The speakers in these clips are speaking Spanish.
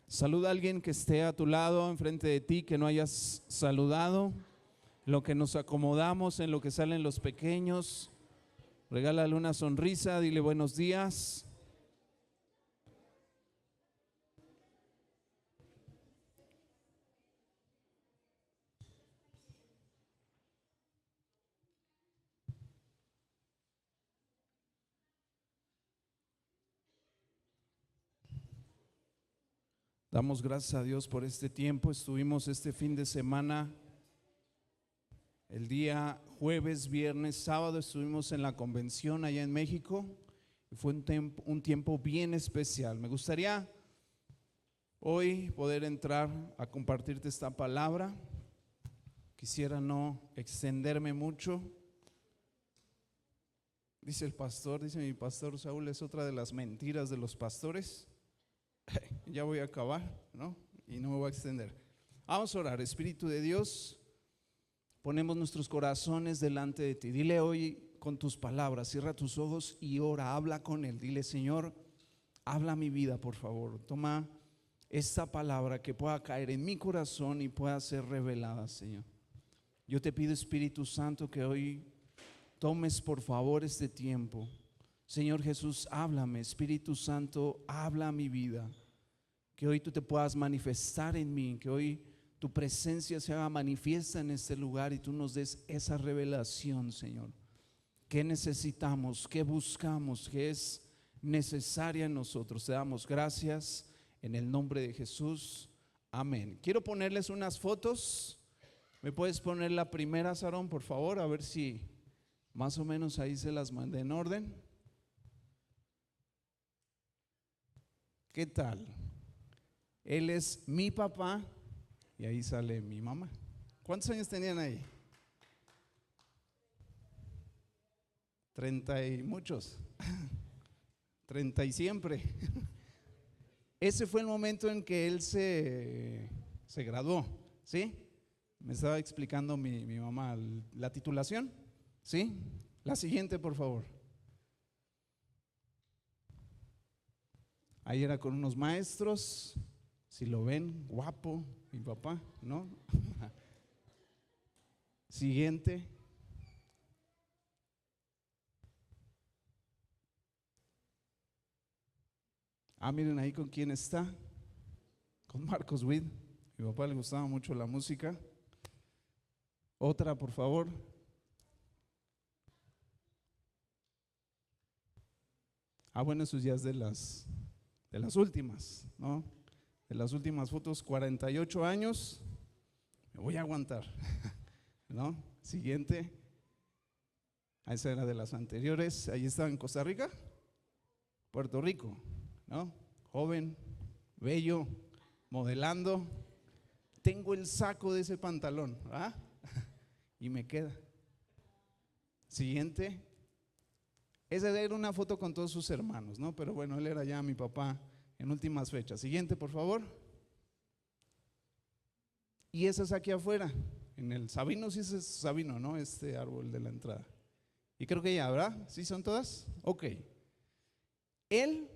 Saluda a alguien que esté a tu lado, enfrente de ti, que no hayas saludado. Lo que nos acomodamos, en lo que salen los pequeños, regálale una sonrisa, dile buenos días. Damos gracias a Dios por este tiempo. Estuvimos este fin de semana, el día jueves, viernes, sábado, estuvimos en la convención allá en México. Fue un tiempo bien especial. Me gustaría hoy poder entrar a compartirte esta palabra. Quisiera no extenderme mucho. Dice mi pastor Saúl, es otra de las mentiras de los pastores. Ya voy a acabar, ¿no? Y no me voy a extender. Vamos a orar. Espíritu de Dios, ponemos nuestros corazones delante de ti. Dile hoy con tus palabras, cierra tus ojos y ora, habla con Él. Dile, Señor, habla mi vida, por favor. Toma esta palabra que pueda caer en mi corazón y pueda ser revelada, Señor. Yo te pido, Espíritu Santo, que hoy tomes por favor este tiempo. Señor Jesús, háblame. Espíritu Santo, habla mi vida. Que hoy tú te puedas manifestar en mí, que hoy tu presencia se haga manifiesta en este lugar y tú nos des esa revelación, Señor. ¿Qué necesitamos? ¿Qué buscamos? ¿Qué es necesaria en nosotros? Te damos gracias en el nombre de Jesús. Amén. Quiero ponerles unas fotos. ¿Me puedes poner la primera, Sarón, por favor? A ver si más o menos ahí se las mandé en orden. ¿Qué tal? Él es mi papá y ahí sale mi mamá. ¿Cuántos años tenían ahí? 30 y muchos. 30 y siempre. Ese fue el momento en que él se graduó, ¿sí? Me estaba explicando mi mamá la titulación, ¿sí? La siguiente, por favor. Ahí era con unos maestros. Si lo ven, guapo, mi papá, ¿no? Siguiente. Miren ahí con quién está. Con Marcos Witt. Mi papá le gustaba mucho la música. Otra, por favor. Bueno, eso ya es de las últimas, ¿no? De las últimas fotos, 48 años. Me voy a aguantar, ¿no? Siguiente. Esa era de las anteriores. Ahí estaba en Costa Rica, Puerto Rico, ¿no? Joven, bello, modelando. Tengo el saco de ese pantalón, ¿ah? Y me queda. Siguiente. Esa era una foto con todos sus hermanos, ¿no? Pero bueno, él era ya mi papá en últimas fechas. Siguiente, por favor. Y esa es aquí afuera, en el Sabino, sí es Sabino, ¿no? Este árbol de la entrada. Y creo que ya, ¿verdad? ¿Sí son todas? Ok. Él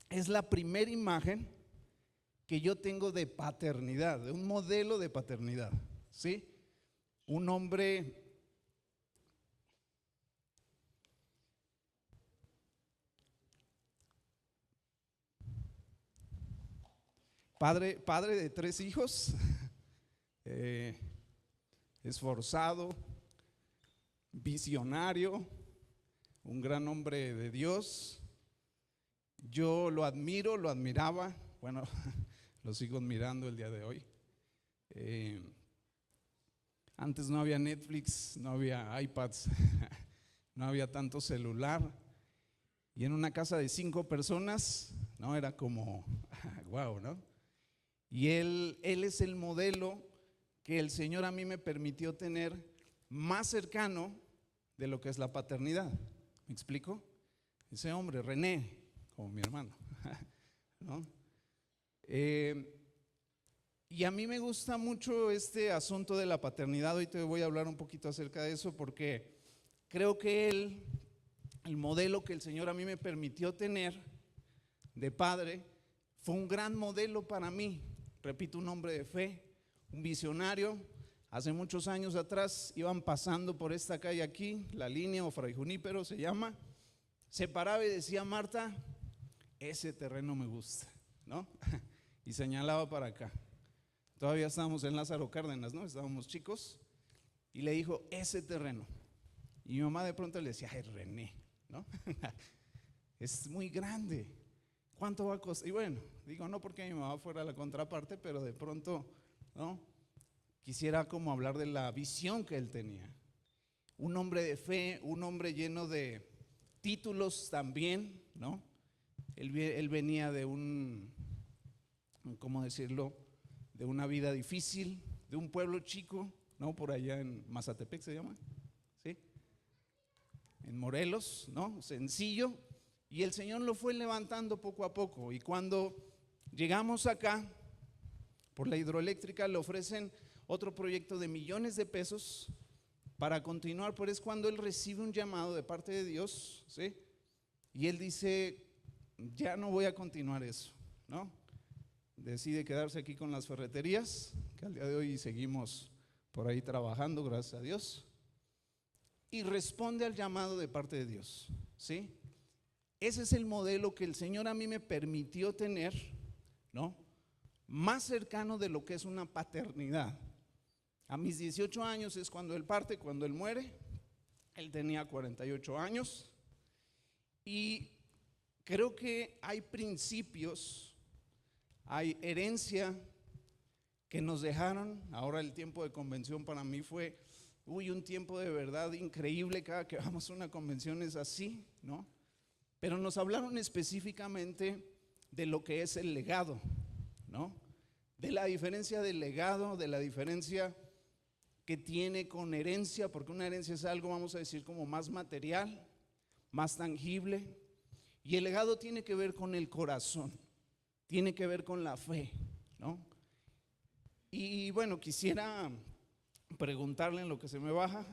es la primera imagen que yo tengo de paternidad, de un modelo de paternidad, ¿sí? Un hombre padre de 3 hijos, esforzado, visionario, un gran hombre de Dios. Yo lo admiro, lo admiraba, bueno, lo sigo admirando el día de hoy. Antes no había Netflix, no había iPads, no había tanto celular. Y en una casa de 5 personas, no, era como, wow, ¿no? Y él es el modelo que el Señor a mí me permitió tener más cercano de lo que es la paternidad. ¿Me explico? Ese hombre, René, como mi hermano, ¿no? Y a mí me gusta mucho este asunto de la paternidad. Hoy te voy a hablar un poquito acerca de eso porque creo que él el modelo que el Señor a mí me permitió tener de padre, fue un gran modelo para mí. Repito, un hombre de fe, un visionario. Hace muchos años atrás iban pasando por esta calle aquí, la línea o Fray Junípero se llama. Se paraba y decía: Marta, ese terreno me gusta, ¿no? Y señalaba para acá. Todavía estábamos en Lázaro Cárdenas, ¿no? Estábamos chicos. Y le dijo: ese terreno. Y mi mamá de pronto le decía: ay, René, ¿no? Es muy grande. ¿Cuánto va a costar? Y bueno, digo, no porque mi mamá fuera la contraparte, pero de pronto, ¿no? Quisiera como hablar de la visión que él tenía. Un hombre de fe, un hombre lleno de títulos también, ¿no? Él venía de ¿cómo decirlo? De una vida difícil, de un pueblo chico, ¿no? Por allá en Mazatepec se llama, ¿sí? En Morelos, ¿no? Sencillo. Y el Señor lo fue levantando poco a poco. Y cuando llegamos acá, por la hidroeléctrica le ofrecen otro proyecto de millones de pesos para continuar, pero es cuando él recibe un llamado de parte de Dios, ¿sí? Y él dice: ya no voy a continuar eso, ¿no? Decide quedarse aquí con las ferreterías, que al día de hoy seguimos por ahí trabajando, gracias a Dios. Y responde al llamado de parte de Dios, ¿sí? Ese es el modelo que el Señor a mí me permitió tener, ¿no? Más cercano de lo que es una paternidad. A mis 18 años es cuando él parte, cuando él muere. Él tenía 48 años. Y creo que hay principios, hay herencia que nos dejaron. Ahora el tiempo de convención para mí fue, un tiempo de verdad increíble. Cada que vamos a una convención es así, ¿no? Pero nos hablaron específicamente de lo que es el legado, ¿no? De la diferencia del legado, de la diferencia que tiene con herencia, porque una herencia es algo, vamos a decir, como más material, más tangible, y el legado tiene que ver con el corazón, tiene que ver con la fe, ¿no? Y bueno, quisiera preguntarle en lo que se me baja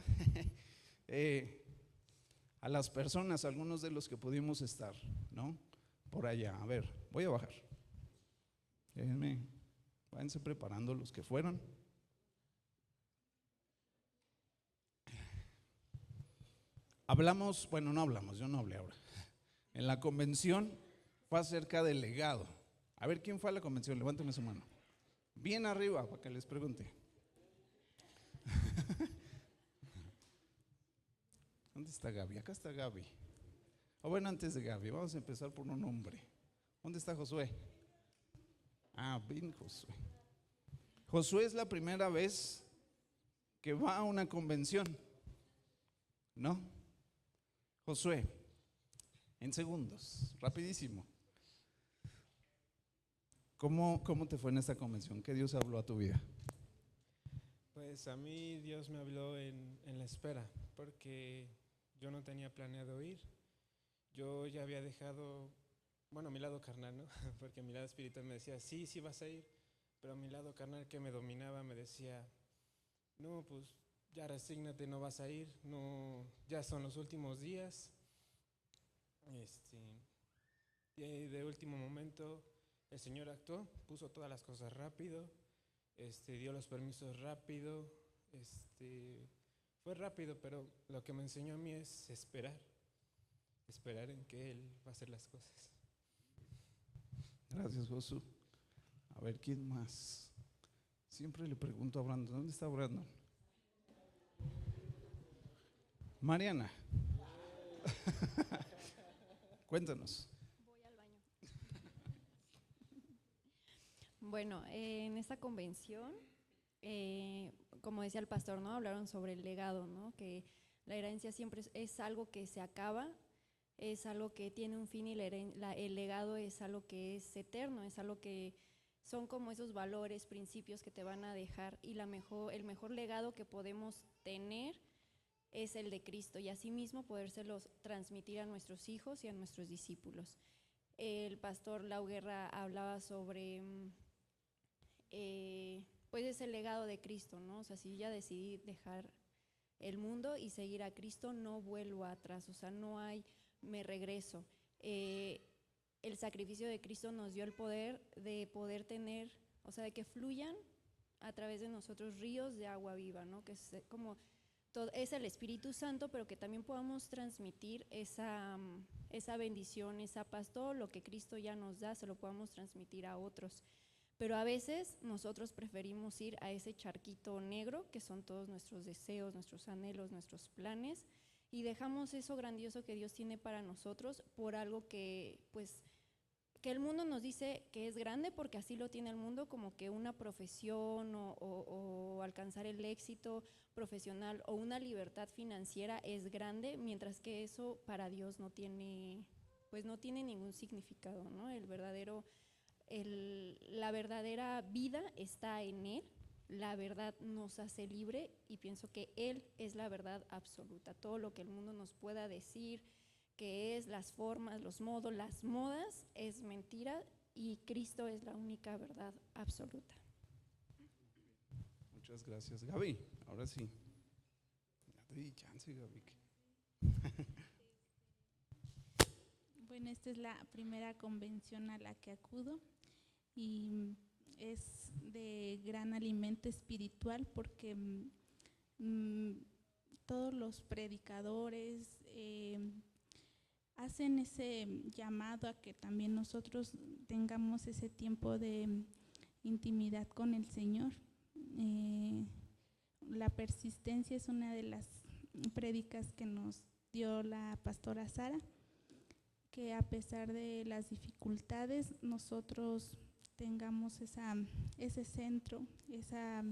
a las personas, algunos de los que pudimos estar, ¿no? Por allá, a ver, voy a bajar. Váyanse preparando los que fueron. Hablamos, bueno, no hablamos, yo no hablé ahora. En la convención fue acerca del legado. A ver, ¿quién fue a la convención? Levanten su mano. Bien arriba, para que les pregunte. ¿Dónde está Gaby? Acá está Gaby. O bueno, antes de Gaby, vamos a empezar por un hombre. ¿Dónde está Josué? Ah, bien, Josué. Josué es la primera vez que va a una convención, ¿no? Josué, en segundos, rapidísimo. ¿Cómo te fue en esta convención? ¿Qué Dios habló a tu vida? Pues a mí Dios me habló en la espera, porque yo no tenía planeado ir. Yo ya había dejado, bueno, mi lado carnal, ¿no? Porque mi lado espiritual me decía: sí, sí vas a ir, pero mi lado carnal que me dominaba me decía: no, pues ya resígnate, no vas a ir, no, ya son los últimos días. Y de último momento el Señor actuó, puso todas las cosas rápido, dio los permisos rápido, fue rápido, pero lo que me enseñó a mí es esperar en que Él va a hacer las cosas. Gracias, Josué. A ver, ¿quién más? Siempre le pregunto a Brandon, ¿dónde está Brandon? Mariana. Cuéntanos. Voy al baño. Bueno, en esta convención, como decía el pastor, ¿no? Hablaron sobre el legado, ¿no? Que la herencia siempre es algo que se acaba, es algo que tiene un fin, y el legado es algo que es eterno, es algo que son como esos valores, principios que te van a dejar, y el mejor legado que podemos tener es el de Cristo, y asimismo podérselos transmitir a nuestros hijos y a nuestros discípulos. El pastor Lau Guerra hablaba sobre pues ese legado de Cristo, ¿no? O sea, si yo ya decidí dejar el mundo y seguir a Cristo, no vuelvo atrás. O sea, no hay me regreso. El sacrificio de Cristo nos dio el poder de poder tener, o sea, de que fluyan a través de nosotros ríos de agua viva, ¿no? Que es como todo, es el Espíritu Santo, pero que también podamos transmitir esa bendición, esa paz, todo lo que Cristo ya nos da, se lo podamos transmitir a otros. Pero a veces nosotros preferimos ir a ese charquito negro, que son todos nuestros deseos, nuestros anhelos, nuestros planes, y dejamos eso grandioso que Dios tiene para nosotros por algo que, pues, que el mundo nos dice que es grande, porque así lo tiene el mundo, como que una profesión o alcanzar el éxito profesional o una libertad financiera es grande, mientras que eso para Dios no tiene, pues no tiene ningún significado, ¿no? La verdadera vida está en Él, la verdad nos hace libre y pienso que Él es la verdad absoluta. Todo lo que el mundo nos pueda decir, que es las formas, los modos, las modas, es mentira y Cristo es la única verdad absoluta. Muchas gracias, Gaby. Ahora sí. Ya te di chance, Gaby. Bueno, esta es la primera convención a la que acudo y es de gran alimento espiritual porque todos los predicadores hacen ese llamado a que también nosotros tengamos ese tiempo de intimidad con el Señor. La persistencia es una de las prédicas que nos dio la pastora Sara, que a pesar de las dificultades nosotros tengamos ese centro, esa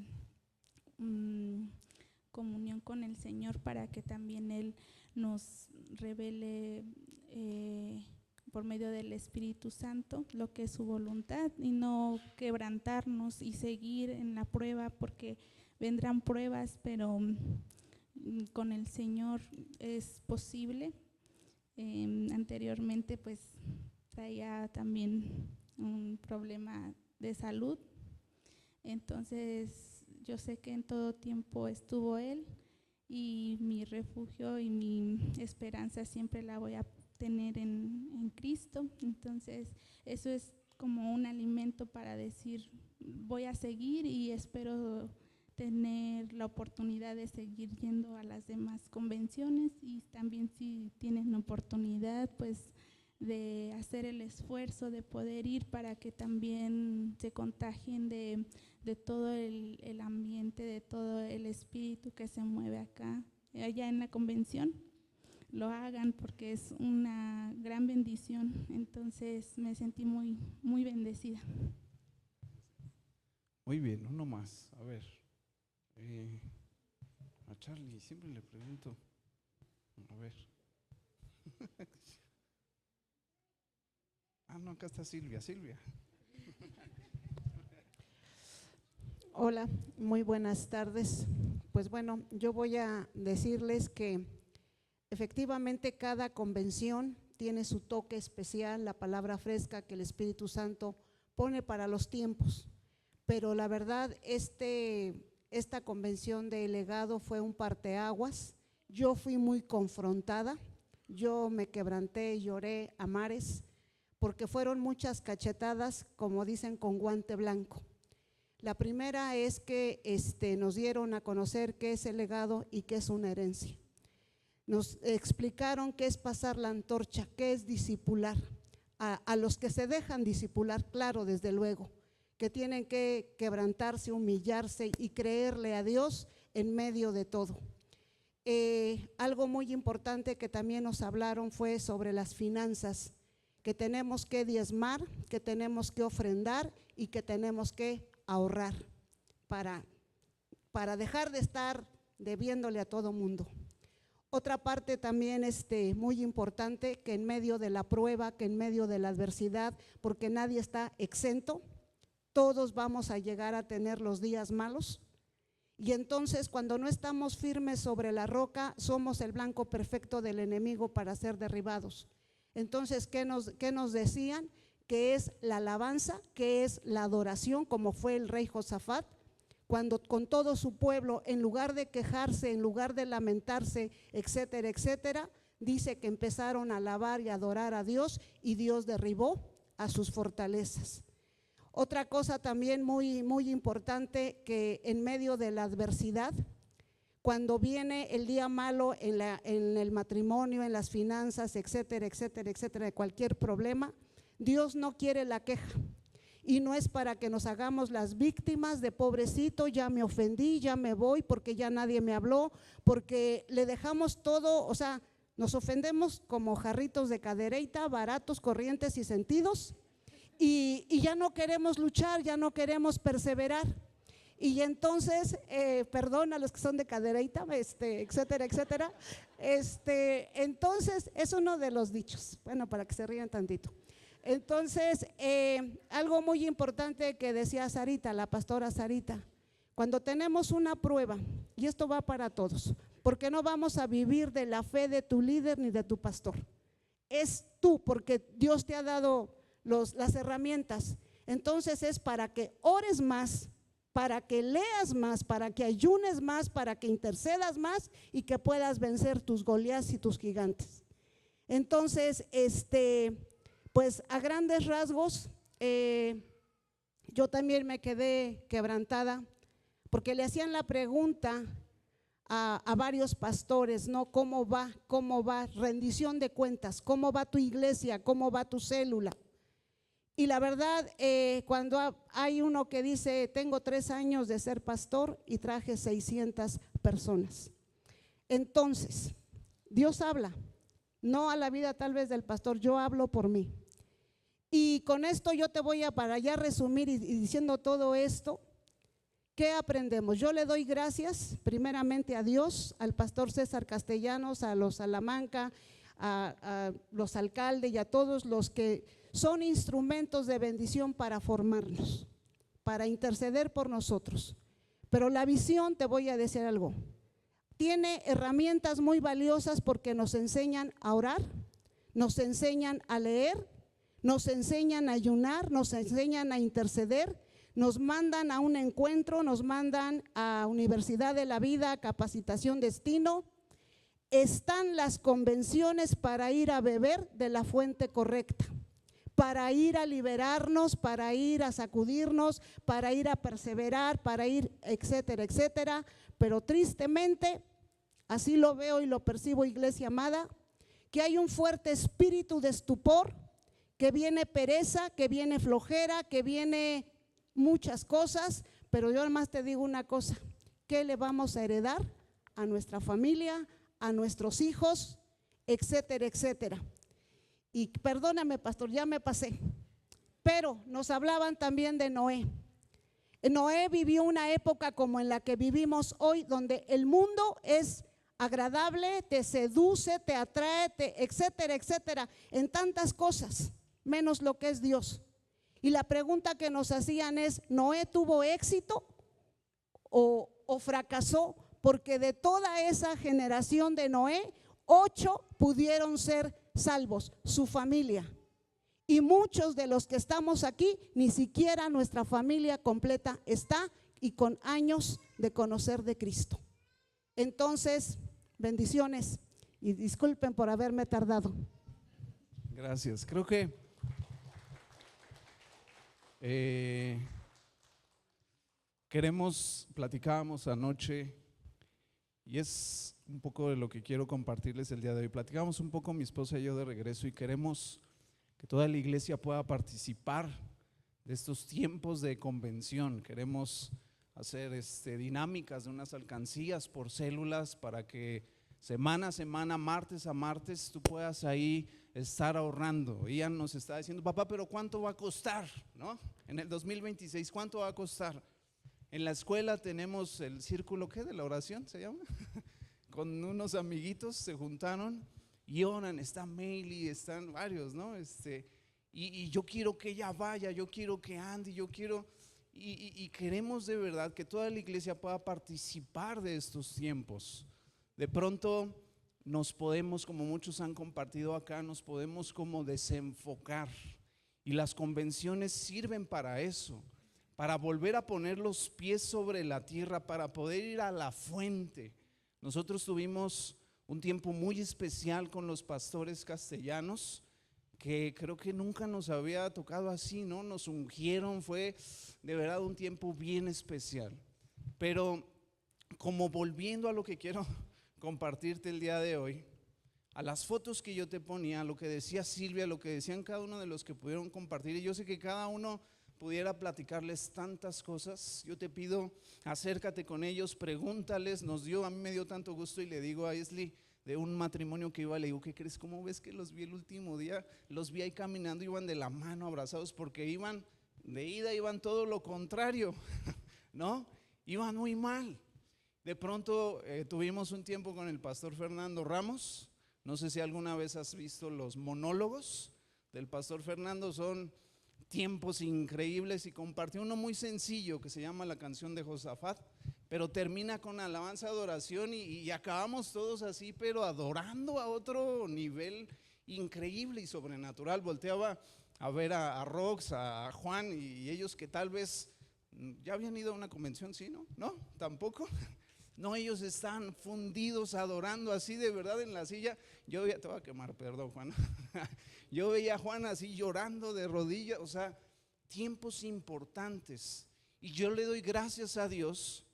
comunión con el Señor, para que también Él nos revele por medio del Espíritu Santo lo que es su voluntad, y no quebrantarnos y seguir en la prueba, porque vendrán pruebas, pero con el Señor es posible. Anteriormente pues traía también un problema de salud, entonces yo sé que en todo tiempo estuvo Él, y mi refugio y mi esperanza siempre la voy a tener en Cristo. Entonces eso es como un alimento para decir, voy a seguir, y espero tener la oportunidad de seguir yendo a las demás convenciones, y también si tienen oportunidad pues de hacer el esfuerzo de poder ir, para que también se contagien de todo el ambiente, de todo el espíritu que se mueve allá en la convención. Lo hagan porque es una gran bendición. Entonces me sentí muy, muy bendecida. Muy bien, uno más. A ver, a Charlie siempre le pregunto. A ver. No, acá está Silvia. Hola, muy buenas tardes. Pues bueno, yo voy a decirles que efectivamente cada convención tiene su toque especial, la palabra fresca que el Espíritu Santo pone para los tiempos, pero la verdad esta convención de legado fue un parteaguas. Yo fui muy confrontada, yo me quebranté y lloré a mares, porque fueron muchas cachetadas, como dicen, con guante blanco. La primera es que nos dieron a conocer qué es el legado y qué es una herencia. Nos explicaron qué es pasar la antorcha, qué es discipular. A los que se dejan discipular, claro, desde luego, que tienen que quebrantarse, humillarse y creerle a Dios en medio de todo. Algo muy importante que también nos hablaron fue sobre las finanzas, que tenemos que diezmar, que tenemos que ofrendar y que tenemos que ahorrar para dejar de estar debiéndole a todo mundo. Otra parte también muy importante, que en medio de la prueba, que en medio de la adversidad, porque nadie está exento, todos vamos a llegar a tener los días malos, y entonces cuando no estamos firmes sobre la roca, somos el blanco perfecto del enemigo para ser derribados. Entonces, ¿qué nos decían? Que es la alabanza, que es la adoración, como fue el rey Josafat, cuando con todo su pueblo, en lugar de quejarse, en lugar de lamentarse, etcétera, etcétera, dice que empezaron a alabar y adorar a Dios y Dios derribó a sus fortalezas. Otra cosa también muy importante, que en medio de la adversidad, cuando viene el día malo en el matrimonio, en las finanzas, etcétera, etcétera, etcétera, de cualquier problema, Dios no quiere la queja. Y no es para que nos hagamos las víctimas de pobrecito, ya me ofendí, ya me voy porque ya nadie me habló, porque le dejamos todo, o sea, nos ofendemos como jarritos de cadereyta, baratos, corrientes y sentidos, y ya no queremos luchar, ya no queremos perseverar. Y entonces, perdón a los que son de cadereyta, etcétera, etcétera, entonces es uno de los dichos, bueno, para que se rían tantito. Entonces, algo muy importante que decía Sarita, la pastora Sarita, cuando tenemos una prueba, y esto va para todos, porque no vamos a vivir de la fe de tu líder ni de tu pastor, es tú, porque Dios te ha dado las herramientas. Entonces es para que ores más, para que leas más, para que ayunes más, para que intercedas más y que puedas vencer tus Goliaths y tus gigantes. Entonces, pues a grandes rasgos, yo también me quedé quebrantada porque le hacían la pregunta a varios pastores, ¿no? ¿Cómo va? Rendición de cuentas, ¿cómo va tu iglesia? ¿Cómo va tu célula? Y la verdad, cuando hay uno que dice, tengo 3 años de ser pastor y traje 600 personas. Entonces, Dios habla, no a la vida tal vez del pastor, yo hablo por mí. Y con esto yo te voy a, para ya resumir y diciendo todo esto, ¿qué aprendemos? Yo le doy gracias primeramente a Dios, al pastor César Castellanos, a los Salamanca, a los alcaldes y a todos los que son instrumentos de bendición para formarnos, para interceder por nosotros. Pero la visión, te voy a decir algo, tiene herramientas muy valiosas porque nos enseñan a orar, nos enseñan a leer, nos enseñan a ayunar, nos enseñan a interceder, nos mandan a un encuentro, nos mandan a Universidad de la Vida, Capacitación Destino. Están las convenciones para ir a beber de la fuente correcta, para ir a liberarnos, para ir a sacudirnos, para ir a perseverar, para ir, etcétera, etcétera. Pero tristemente, así lo veo y lo percibo, iglesia amada, que hay un fuerte espíritu de estupor, que viene pereza, que viene flojera, que viene muchas cosas, pero yo además te digo una cosa, ¿qué le vamos a heredar a nuestra familia, a nuestros hijos, etcétera, etcétera? Y perdóname, pastor, ya me pasé, pero nos hablaban también de Noé. Noé vivió una época como en la que vivimos hoy, donde el mundo es agradable, te seduce, te atrae, etcétera, etcétera, en tantas cosas, menos lo que es Dios. Y la pregunta que nos hacían es, ¿Noé tuvo éxito o fracasó? Porque de toda esa generación de Noé, 8 pudieron ser salvos, su familia. Y muchos de los que estamos aquí, ni siquiera nuestra familia completa está y con años de conocer de Cristo. Entonces, bendiciones y disculpen por haberme tardado. Gracias. Creo que platicábamos anoche y es un poco de lo que quiero compartirles el día de hoy. Platicábamos un poco mi esposa y yo de regreso y queremos que toda la iglesia pueda participar de estos tiempos de convención. Queremos hacer dinámicas de unas alcancías por células para que semana a semana, martes a martes, tú puedas ahí estar ahorrando. Ella nos está diciendo, papá, pero ¿cuánto va a costar? ¿No? En el 2026, ¿cuánto va a costar? En la escuela tenemos el círculo, ¿qué? De la oración se llama. Con unos amiguitos se juntaron y oran, está Meili, están varios, ¿no? Y yo quiero que ella vaya, yo quiero que ande, yo quiero, y queremos de verdad que toda la iglesia pueda participar de estos tiempos. De pronto nos podemos, como muchos han compartido acá, nos podemos como desenfocar y las convenciones sirven para eso, para volver a poner los pies sobre la tierra, para poder ir a la fuente. Nosotros tuvimos un tiempo muy especial con los pastores castellanos, que creo que nunca nos había tocado así, ¿no? Nos ungieron, fue de verdad un tiempo bien especial. Pero como volviendo a lo que quiero compartirte el día de hoy, a las fotos que yo te ponía, a lo que decía Silvia, a lo que decían cada uno de los que pudieron compartir, y yo sé que cada uno pudiera platicarles tantas cosas, yo te pido, acércate con ellos, pregúntales. A mí me dio tanto gusto, y le digo a Esli de un matrimonio que iba, le digo, ¿qué crees? ¿Cómo ves que los vi el último día? Los vi ahí caminando, iban de la mano, abrazados, porque iban de ida, iban todo lo contrario, ¿no? Iban muy mal. De pronto tuvimos un tiempo con el pastor Fernando Ramos. No sé si alguna vez has visto los monólogos del pastor Fernando, son tiempos increíbles, y compartió uno muy sencillo que se llama La canción de Josafat, pero termina con alabanza, adoración, y acabamos todos así, pero adorando a otro nivel increíble y sobrenatural. Volteaba a ver a Rox, a Juan y ellos que tal vez ya habían ido a una convención, ¿sí? ¿No? ¿Tampoco? No, ellos están fundidos adorando así de verdad en la silla. Yo veía, te voy a quemar, perdón, Juan. Yo veía a Juan así llorando de rodillas, o sea, tiempos importantes. Y yo le doy gracias a Dios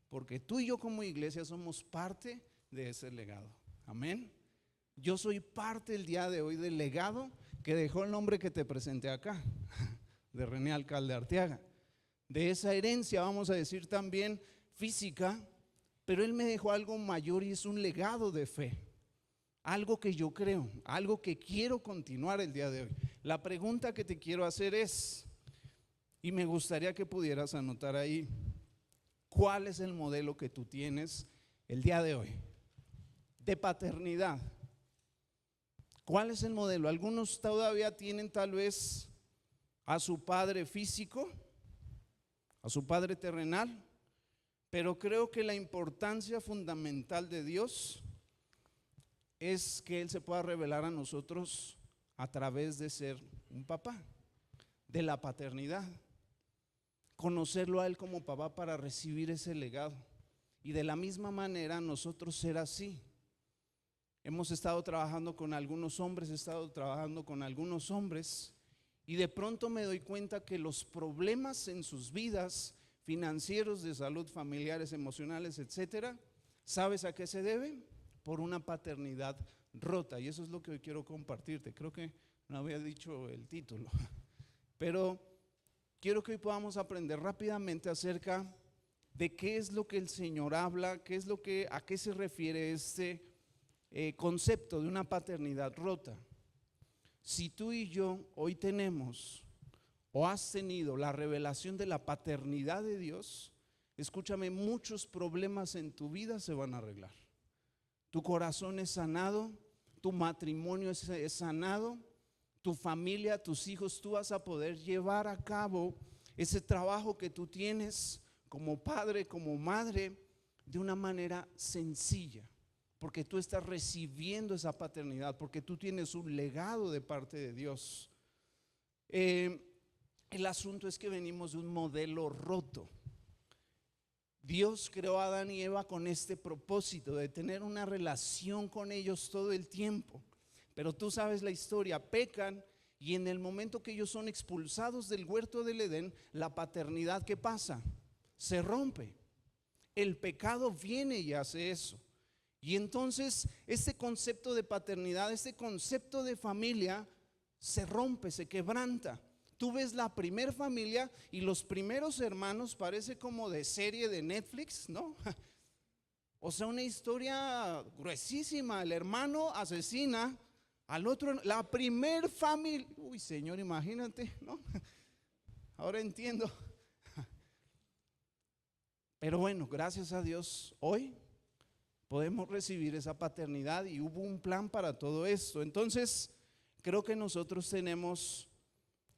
porque tú y yo como iglesia somos parte de ese legado. Amén. Yo soy parte el día de hoy del legado que dejó el hombre que te presenté acá, de René Alcalde Arteaga. De esa herencia, vamos a decir también física, pero él me dejó algo mayor, y es un legado de fe. Algo que yo creo, algo que quiero continuar el día de hoy. La pregunta que te quiero hacer es, y me gustaría que pudieras anotar ahí, ¿cuál es el modelo que tú tienes el día de hoy de paternidad? ¿Cuál es el modelo? Algunos todavía tienen tal vez a su padre físico, a su padre terrenal, pero creo que la importancia fundamental de Dios es que Él se pueda revelar a nosotros a través de ser un papá, de la paternidad, conocerlo a Él como papá para recibir ese legado, y de la misma manera nosotros ser así. Hemos estado trabajando con algunos hombres, y de pronto me doy cuenta que los problemas en sus vidas, financieros, de salud, familiares, emocionales, etcétera, ¿sabes a qué se debe? Por una paternidad rota. Y eso es lo que hoy quiero compartirte. Creo que no había dicho el título, pero quiero que hoy podamos aprender rápidamente acerca de qué es lo que el Señor habla, a qué se refiere este concepto de una paternidad rota. Si tú y yo hoy tenemos o has tenido la revelación de la paternidad de Dios, escúchame, muchos problemas en tu vida se van a arreglar. Tu corazón es sanado, tu matrimonio es sanado, tu familia, tus hijos, tú vas a poder llevar a cabo ese trabajo que tú tienes como padre, como madre, de una manera sencilla, porque tú estás recibiendo esa paternidad, porque tú tienes un legado de parte de Dios. El asunto es que venimos de un modelo roto. Dios creó a Adán y Eva con este propósito de tener una relación con ellos todo el tiempo, pero tú sabes la historia, pecan, y en el momento que ellos son expulsados del huerto del Edén, la paternidad, ¿qué pasa? Se rompe. El pecado viene y hace eso. Y entonces este concepto de paternidad, este concepto de familia se rompe, se quebranta. Tú ves la primer familia y los primeros hermanos, parece como de serie de Netflix, ¿no? O sea, una historia gruesísima. El hermano asesina al otro, la primer familia. Uy, Señor, imagínate, ¿no? Ahora entiendo. Pero bueno, gracias a Dios, hoy podemos recibir esa paternidad, y hubo un plan para todo esto. Entonces, creo que nosotros tenemos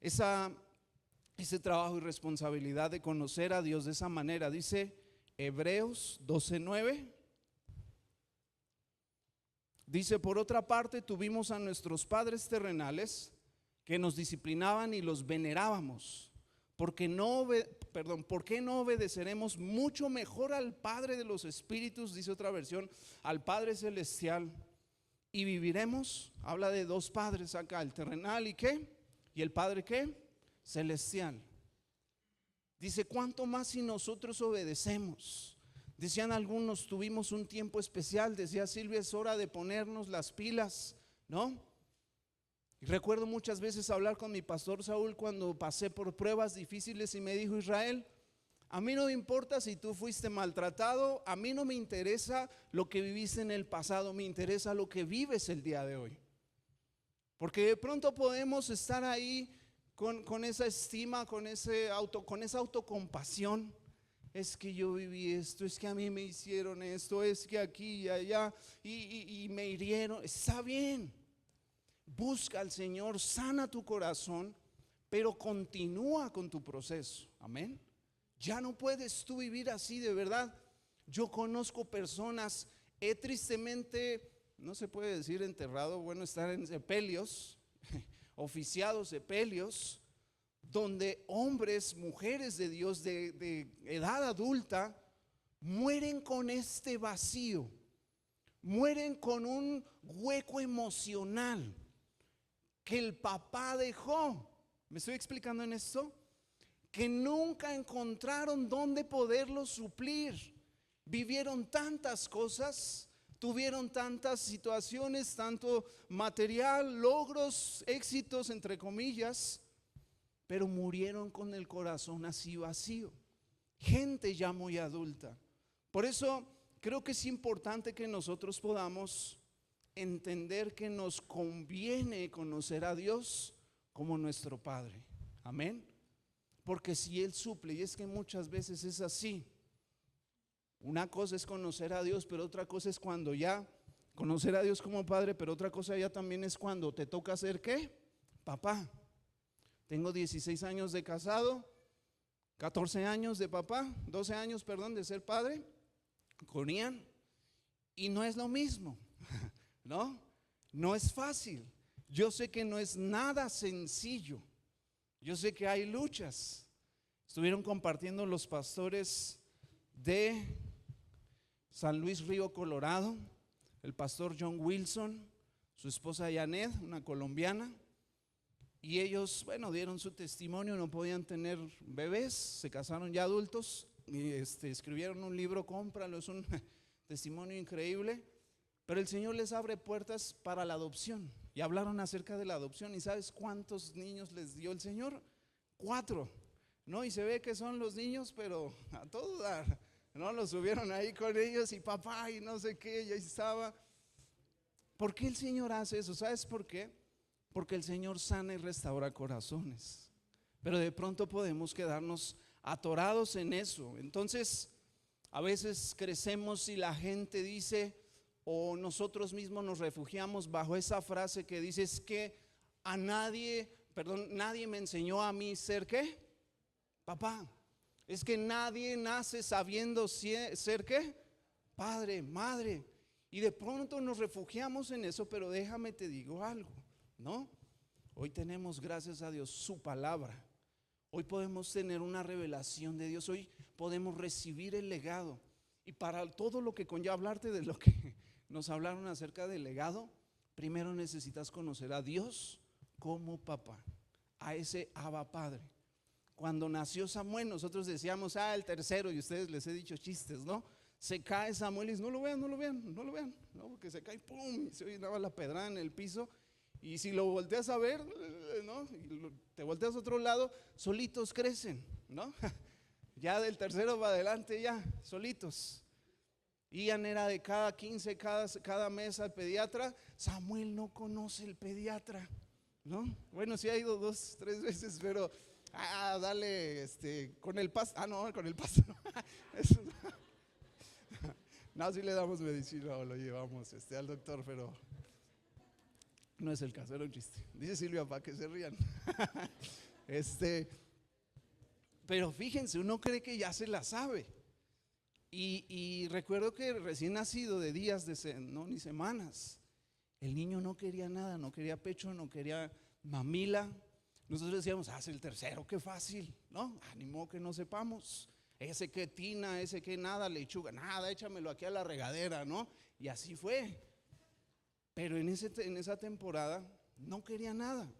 ese trabajo y responsabilidad de conocer a Dios de esa manera. Dice Hebreos 12:9. Dice: por otra parte, tuvimos a nuestros padres terrenales que nos disciplinaban y los venerábamos, ¿por qué no obedeceremos mucho mejor al Padre de los Espíritus? Dice otra versión, al Padre Celestial, y viviremos. Habla de dos padres acá, el terrenal y ¿qué? Y el Padre ¿qué? Celestial. Dice, ¿cuánto más si nosotros obedecemos? Decían algunos, tuvimos un tiempo especial, decía Silvia, es hora de ponernos las pilas, ¿no? Y recuerdo muchas veces hablar con mi pastor Saúl cuando pasé por pruebas difíciles y me dijo, Israel, a mí no me importa si tú fuiste maltratado, a mí no me interesa lo que viviste en el pasado, me interesa lo que vives el día de hoy. Porque de pronto podemos estar ahí con esa estima, con esa autocompasión. Es que yo viví esto, es que a mí me hicieron esto, es que aquí y allá y me hirieron. Está bien, busca al Señor, sana tu corazón, pero continúa con tu proceso. Amén. Ya no puedes tú vivir así, de verdad. Yo conozco personas, tristemente, no se puede decir enterrado, bueno, estar en sepelios, oficiados sepelios, donde hombres, mujeres de Dios de edad adulta mueren con este vacío, mueren con un hueco emocional que el papá dejó. ¿Me estoy explicando en esto? Que nunca encontraron dónde poderlo suplir. Vivieron tantas cosas, tuvieron tantas situaciones, tanto material, logros, éxitos entre comillas, pero murieron con el corazón así vacío. Gente ya muy adulta. Por eso creo que es importante que nosotros podamos entender que nos conviene conocer a Dios como nuestro Padre. Amén. Porque si Él suple, y es que muchas veces es así. Una cosa es conocer a Dios, pero otra cosa es cuando ya conocer a Dios como Padre, pero otra cosa ya también es cuando te toca ser ¿qué? Papá. Tengo 16 años de casado, 14 años de papá, 12 años, perdón, de ser padre con Ian, y no es lo mismo, ¿no? No es fácil. Yo sé que no es nada sencillo. Yo sé que hay luchas. Estuvieron compartiendo los pastores de San Luis Río Colorado, el pastor John Wilson, su esposa Janet, una colombiana. Y ellos, bueno, dieron su testimonio, no podían tener bebés, se casaron ya adultos y escribieron un libro, cómpralo, es un testimonio increíble. Pero el Señor les abre puertas para la adopción y hablaron acerca de la adopción. ¿Y sabes cuántos niños les dio el Señor? 4, ¿no? Y se ve que son los niños, pero a todo dar, ¿no? Los subieron ahí con ellos y papá y no sé qué, y ahí estaba. ¿Por qué el Señor hace eso? ¿Sabes por qué? Porque el Señor sana y restaura corazones, pero de pronto podemos quedarnos atorados en eso. Entonces a veces crecemos y la gente dice, o nosotros mismos nos refugiamos bajo esa frase que dice, es que nadie me enseñó a mí ser ¿qué? Papá. Es que nadie nace sabiendo ser ¿qué? Padre, madre. Y de pronto nos refugiamos en eso, pero déjame te digo algo, ¿no? Hoy tenemos, gracias a Dios, su palabra. Hoy podemos tener una revelación de Dios. Hoy podemos recibir el legado. Y para todo lo que conlleva, hablarte de lo que nos hablaron acerca del legado, primero necesitas conocer a Dios como papá, a ese Abba Padre. Cuando nació Samuel, nosotros decíamos, el tercero, y ustedes les he dicho chistes, ¿no? Se cae Samuel y dice, no lo vean, ¿no? Porque se cae, pum, y se oía la pedrada en el piso. Y si lo volteas a ver, ¿no? Y te volteas a otro lado, solitos crecen, ¿no? Ya del tercero va adelante, ya, solitos. Ian era de cada 15, cada mes al pediatra. Samuel no conoce el pediatra, ¿no? Bueno, sí ha ido 2, 3 veces, pero dale, con el pasto. No, con el pasto. No, sí le damos medicina o lo llevamos al doctor, pero no es el caso, era un chiste. Dice Silvia para que se rían. Pero fíjense, uno cree que ya se la sabe. Y recuerdo que recién nacido, de días, no, ni semanas, el niño no quería nada, no quería pecho, no quería mamila, Nosotros decíamos, haz el tercero, qué fácil, ¿no? Ánimo que no sepamos. Ese que tina, ese que nada, lechuga, nada, échamelo aquí a la regadera, ¿no? Y así fue. Pero en esa temporada no quería nada.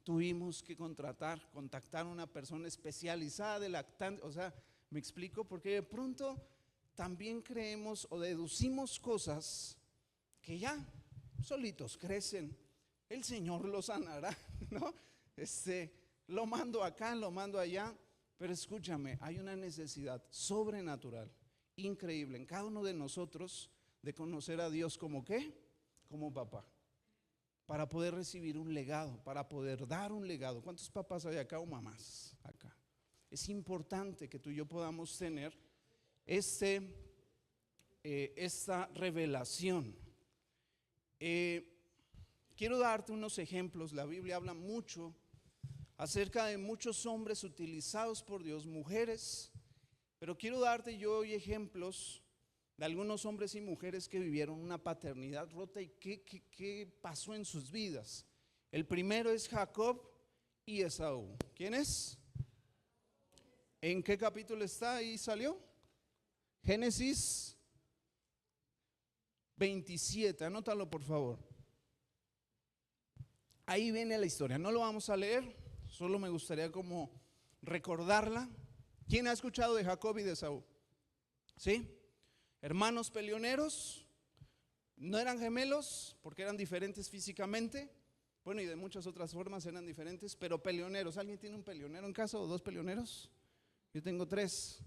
Tuvimos que contactar a una persona especializada de lactancia. O sea, me explico, porque de pronto también creemos o deducimos cosas que ya solitos crecen. El Señor los sanará, ¿no? Lo mando acá, lo mando allá. Pero escúchame, hay una necesidad sobrenatural, increíble en cada uno de nosotros de conocer a Dios como ¿qué? Como papá, para poder recibir un legado, para poder dar un legado. ¿Cuántos papás hay acá o mamás acá? Es importante que tú y yo podamos tener esta revelación. Quiero darte unos ejemplos. La Biblia habla mucho acerca de muchos hombres utilizados por Dios, mujeres, pero quiero darte yo hoy ejemplos de algunos hombres y mujeres que vivieron una paternidad rota y qué pasó en sus vidas. El primero es Jacob y Esaú. ¿Quién es? ¿En qué capítulo está? Ahí salió Génesis 27, anótalo por favor. Ahí viene la historia, no lo vamos a leer, solo me gustaría como recordarla. ¿Quién ha escuchado de Jacob y de Esaú? ¿Sí? Hermanos peleoneros, no eran gemelos porque eran diferentes físicamente, bueno, y de muchas otras formas eran diferentes, pero peleoneros. ¿Alguien tiene un peleonero en casa o dos peleoneros? Yo tengo 3,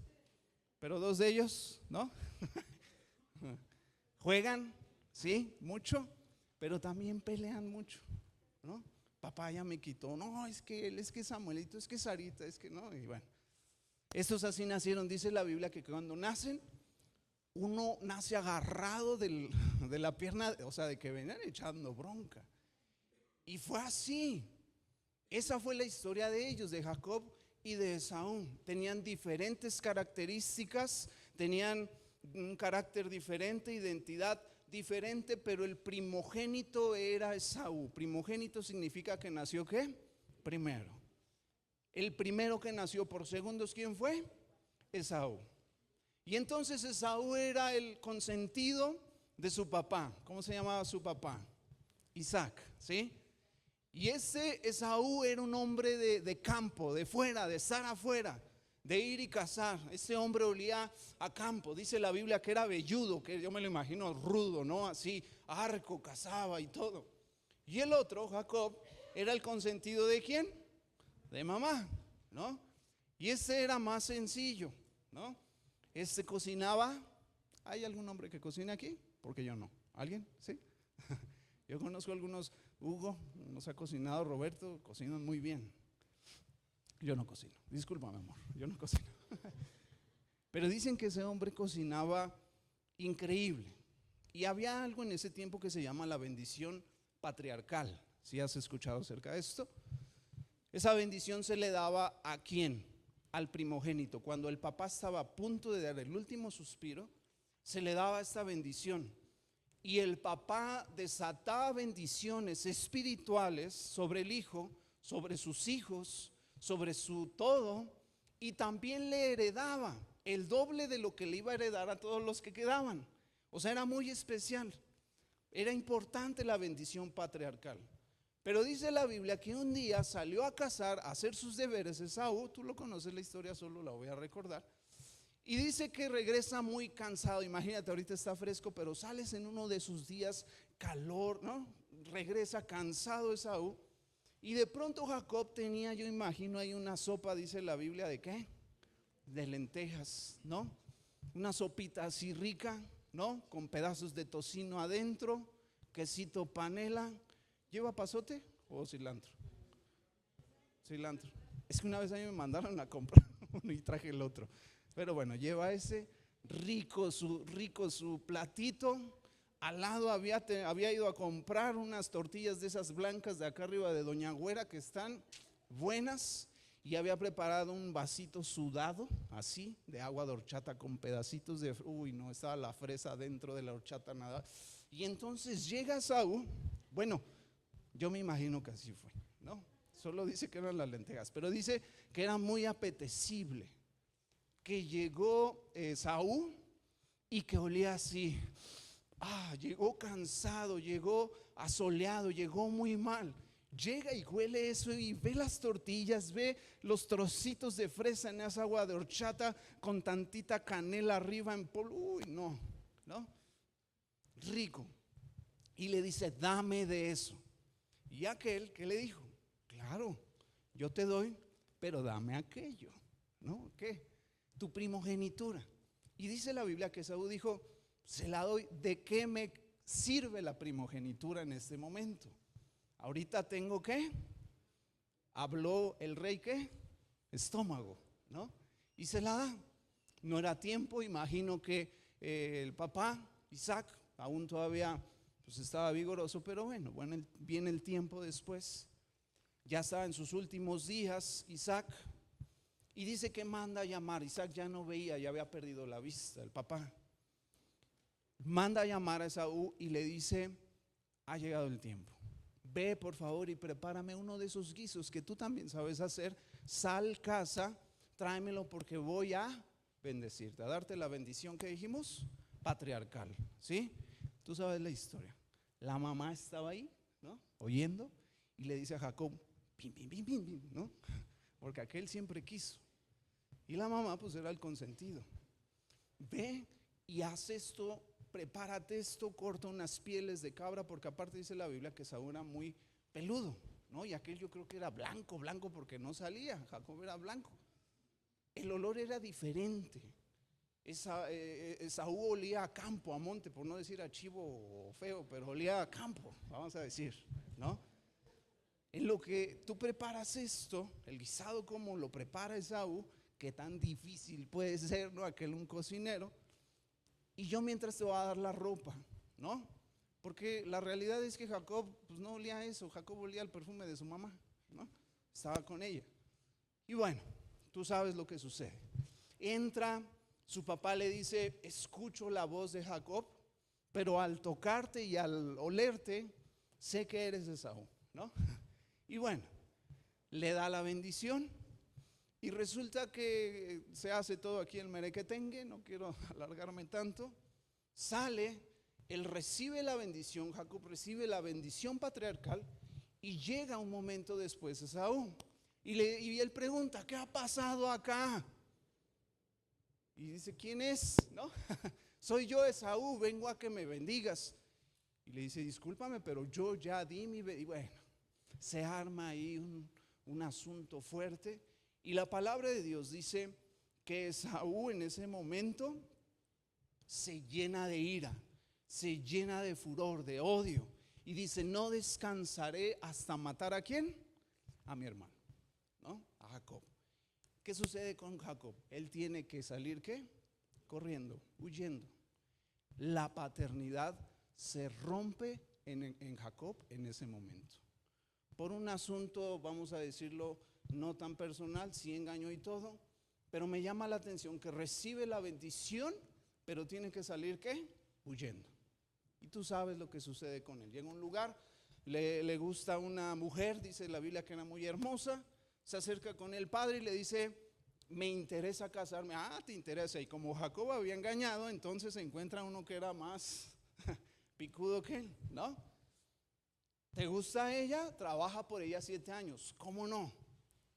pero 2 de ellos, ¿no? Juegan, sí, mucho, pero también pelean mucho, ¿no? Papá ya me quitó, no, es que él, es que Samuelito, es que Sarita, es que no, y bueno. Estos así nacieron, dice la Biblia que cuando nacen, uno nace agarrado de la pierna, o sea, de que venían echando bronca. Y fue así. Esa fue la historia de ellos, de Jacob y de Esaú. Tenían diferentes características, tenían un carácter diferente, identidad diferente, pero el primogénito era Esaú. Primogénito significa que nació ¿qué? Primero. El primero que nació por segundos, ¿quién fue? Esaú. Y entonces Esaú era el consentido de su papá. ¿Cómo se llamaba su papá? Isaac, ¿sí? Y ese Esaú era un hombre de campo, de fuera, de estar afuera, de ir y cazar. Ese hombre olía a campo. Dice la Biblia que era velludo, que yo me lo imagino rudo, ¿no? Así, arco, cazaba y todo. Y el otro, Jacob, era el consentido ¿de quién? De mamá, ¿no? Y ese era más sencillo, ¿no? Este cocinaba. ¿Hay algún hombre que cocine aquí? Porque yo no. ¿Alguien? ¿Sí? Yo conozco algunos. Hugo nos ha cocinado, Roberto, cocinan muy bien. Yo no cocino, discúlpame amor, yo no cocino. Pero dicen que ese hombre cocinaba increíble. Y había algo en ese tiempo que se llama la bendición patriarcal. ¿Sí has escuchado acerca de esto? Esa bendición se le daba ¿a quién? Al primogénito. Cuando el papá estaba a punto de dar el último suspiro, se le daba esta bendición. Y el papá desataba bendiciones espirituales sobre el hijo, sobre sus hijos, sobre su todo, y también le heredaba el doble de lo que le iba a heredar a todos los que quedaban. O sea, era muy especial. Era importante la bendición patriarcal. Pero dice la Biblia que un día salió a cazar, a hacer sus deberes Esaú. Tú lo conoces la historia, solo la voy a recordar. Y dice que regresa muy cansado. Imagínate, ahorita está fresco, pero sales en uno de sus días calor, ¿no? Regresa cansado Esaú. Y de pronto Jacob tenía, yo imagino, ahí una sopa, dice la Biblia, ¿de qué? De lentejas, ¿no? Una sopita así rica, ¿no? Con pedazos de tocino adentro, quesito panela. ¿Lleva pasote o cilantro? Cilantro. Es que una vez a mí me mandaron a comprar uno y traje el otro. Pero bueno, lleva ese rico su platito. Al lado había ido a comprar unas tortillas de esas blancas de acá arriba de Doña Güera que están buenas. Y había preparado un vasito sudado, así, de agua de horchata con pedacitos de, uy no, estaba la fresa dentro de la horchata, nada. Y entonces llega Saúl, bueno, yo me imagino que así fue, ¿no? solo dice que eran las lentejas, pero dice que era muy apetecible, que llegó Esaú y que olía así, llegó cansado, llegó asoleado, llegó muy mal. Llega y huele eso y ve las tortillas, ve los trocitos de fresa en esa agua de horchata con tantita canela arriba en polvo. Uy, no, rico. Y le dice, dame de eso. Y aquel, ¿qué le dijo? Claro, yo te doy, pero dame aquello, ¿no? ¿Qué? Tu primogenitura. Y dice la Biblia que Esaú dijo, se la doy, ¿de qué me sirve la primogenitura en este momento? Ahorita tengo ¿qué? Habló el rey ¿qué? Estómago, ¿no? Y se la da. No era tiempo, imagino que el papá, Isaac, aún todavía pues estaba vigoroso, pero bueno, viene el tiempo después. Ya estaba en sus últimos días Isaac, y dice que manda a llamar. Isaac ya no veía, ya había perdido la vista, el papá. Manda a llamar a Esaú y le dice, ha llegado el tiempo. Ve por favor y prepárame uno de esos guisos que tú también sabes hacer. Sal, casa, tráemelo porque voy a bendecirte, a darte la bendición que dijimos, patriarcal, ¿sí? Tú sabes la historia. La mamá estaba ahí, ¿no? Oyendo, y le dice a Jacob, pim, pim, pim, pim, pim, ¿no? Porque aquel siempre quiso. Y la mamá pues era el consentido. Ve y haz esto, prepárate esto, corta unas pieles de cabra, porque aparte dice la Biblia que Saúl era muy peludo, ¿no? Y aquel yo creo que era blanco porque no salía. Jacob era blanco. El olor era diferente. Esaú olía a campo, a monte, por no decir a chivo feo, pero olía a campo, vamos a decir, ¿no? En lo que tú preparas esto, el guisado como lo prepara Esaú, que tan difícil puede ser, ¿no? Aquel un cocinero. Y yo mientras te voy a dar la ropa, ¿no? Porque la realidad es que Jacob pues no olía a eso. Jacob olía al perfume de su mamá, ¿no? Estaba con ella. Y bueno, tú sabes lo que sucede. Entra, su papá le dice, escucho la voz de Jacob, pero al tocarte y al olerte, sé que eres Esaú, ¿no? Y bueno, le da la bendición. Y resulta que se hace todo aquí el merequetengue, no quiero alargarme tanto. Sale, él recibe la bendición, Jacob recibe la bendición patriarcal, y llega un momento después Esaú. Y él pregunta, ¿qué ha pasado acá? Y dice, ¿quién es? ¿No? Soy yo, Esaú, vengo a que me bendigas. Y le dice, discúlpame, pero yo ya di mi bendición. Y bueno, se arma ahí un asunto fuerte. Y la palabra de Dios dice que Esaú en ese momento se llena de ira, se llena de furor, de odio. Y dice, no descansaré hasta matar ¿a quién? A mi hermano, ¿no? A Jacob. ¿Qué sucede con Jacob? Él tiene que salir ¿qué? Corriendo, huyendo. La paternidad se rompe en Jacob en ese momento. Por un asunto, vamos a decirlo, no tan personal, sí engañó y todo, pero me llama la atención que recibe la bendición, pero tiene que salir ¿qué? Huyendo. Y tú sabes lo que sucede con él. Llega a un lugar, le gusta una mujer, dice la Biblia que era muy hermosa, se acerca con el padre y le dice, me interesa casarme. Ah, te interesa. Y como Jacob había engañado, entonces se encuentra uno que era más picudo que él, ¿no? ¿Te gusta ella? Trabaja por ella 7 años. ¿Cómo no?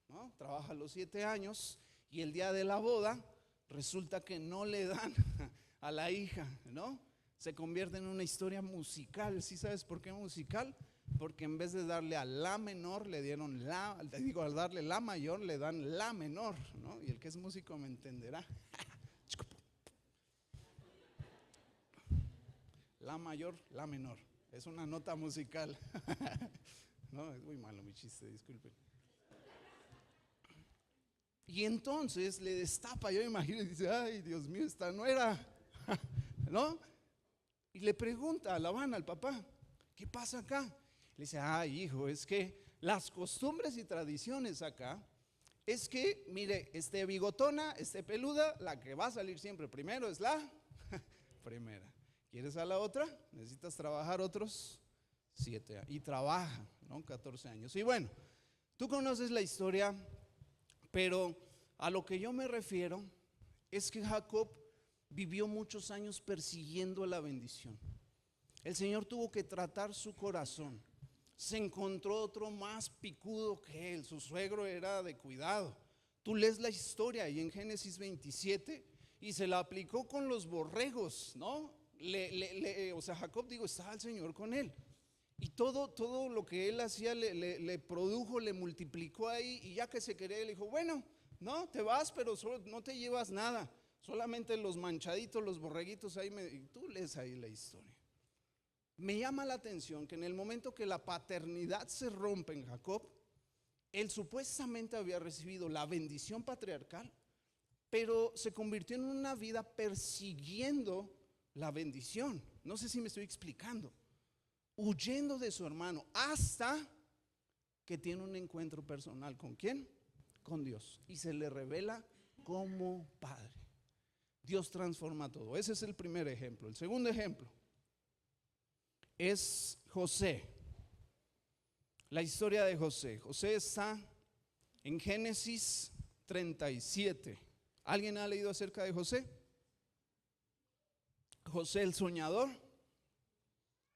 ¿No? Trabaja los 7 años y el día de la boda resulta que no le dan a la hija, ¿no? Se convierte en una historia musical. ¿Sí sabes por qué musical? Porque en vez de darle a la menor, le dieron al darle la mayor, le dan la menor, ¿no? Y el que es músico me entenderá. La mayor, la menor. Es una nota musical. No, es muy malo mi chiste, disculpen. Y entonces le destapa, yo me imagino, y dice, ay, Dios mío, esta no era, ¿no? Y le pregunta a Labán, al papá, ¿qué pasa acá? Le dice, ay, hijo, es que las costumbres y tradiciones acá, es que, mire, bigotona, peluda, la que va a salir siempre primero es la primera. ¿Quieres a la otra? Necesitas trabajar otros 7 años. Y trabaja, ¿no? 14 años. Y bueno, Tú conoces la historia, pero a lo que yo me refiero es que Jacob vivió muchos años persiguiendo la bendición. El Señor tuvo que tratar su corazón. Se encontró otro más picudo que él. Su suegro era de cuidado. Tú lees la historia ahí en Génesis 27 y se la aplicó con los borregos, ¿no? O sea, Jacob, estaba el Señor con él. Y todo lo que él hacía le produjo, le multiplicó ahí. Y ya que se quería, le dijo, bueno, no, te vas, pero solo, no te llevas nada. Solamente los manchaditos, los borreguitos ahí. Y tú lees ahí la historia. Me llama la atención que en el momento que la paternidad se rompe en Jacob, él supuestamente había recibido la bendición patriarcal, pero se convirtió en una vida persiguiendo la bendición. No sé si me estoy explicando. Huyendo de su hermano hasta que tiene un encuentro personal. ¿Con quién? Con Dios. Y se le revela como Padre. Dios transforma todo. Ese es el primer ejemplo. El segundo ejemplo es José. La historia de José. José está en Génesis 37. ¿Alguien ha leído acerca de José? José el soñador.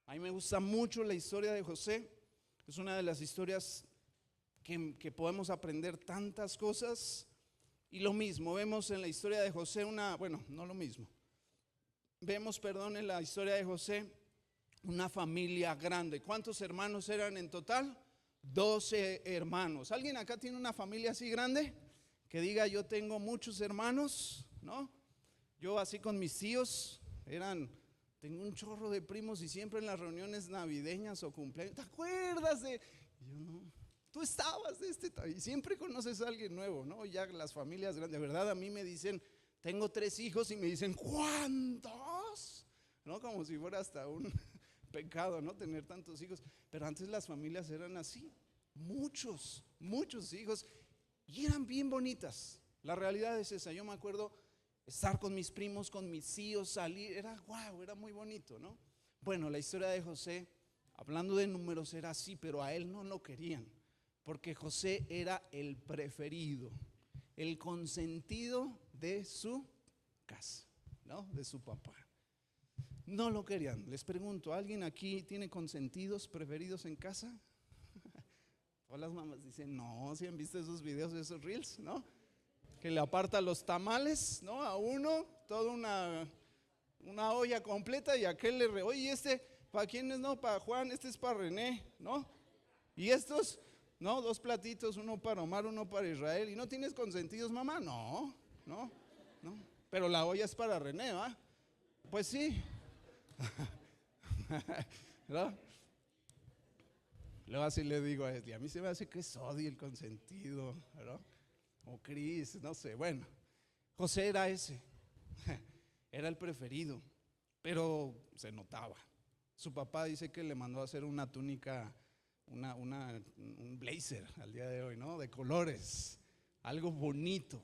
A mí me gusta mucho la historia de José. Es una de las historias que podemos aprender tantas cosas. Y lo mismo, vemos en la historia de José no lo mismo. Vemos, en la historia de José una familia grande. ¿Cuántos hermanos eran en total? 12 hermanos. ¿Alguien acá tiene una familia así grande? Que diga, yo tengo muchos hermanos, ¿no? Yo así con mis tíos, tengo un chorro de primos y siempre en las reuniones navideñas o cumpleaños, ¿te acuerdas de? Y yo no, tú estabas de y siempre conoces a alguien nuevo, ¿no? Ya las familias grandes, de verdad a mí me dicen, tengo 3 hijos y me dicen, ¿cuántos? ¿No? Como si fuera hasta un pecado, ¿no? Tener tantos hijos. Pero antes las familias eran así, muchos hijos y eran bien bonitas. La realidad es esa. Yo me acuerdo estar con mis primos, con mis tíos, salir, era muy bonito, ¿no? Bueno, la historia de José, hablando de números, era así, pero a él no lo querían, porque José era el preferido, el consentido de su casa, ¿no? De su papá. No lo querían. Les pregunto, ¿alguien aquí tiene consentidos preferidos en casa? Todas las mamás dicen, no, si han visto esos videos, esos reels, ¿no? Que le aparta los tamales, ¿no? A uno, toda una olla completa y aquel oye, ¿para quién es? No, para Juan, este es para René, ¿no? Y estos, no, 2 platitos, uno para Omar, uno para Israel. ¿Y no tienes consentidos, mamá? No. Pero la olla es para René, ¿va? Pues sí. ¿No? Luego así le digo a él, a mí se me hace que es odio el consentido, ¿no? O Cris, no sé, bueno. José era ese, era el preferido, pero se notaba. Su papá dice que le mandó a hacer una túnica, un blazer al día de hoy, ¿no? De colores, algo bonito,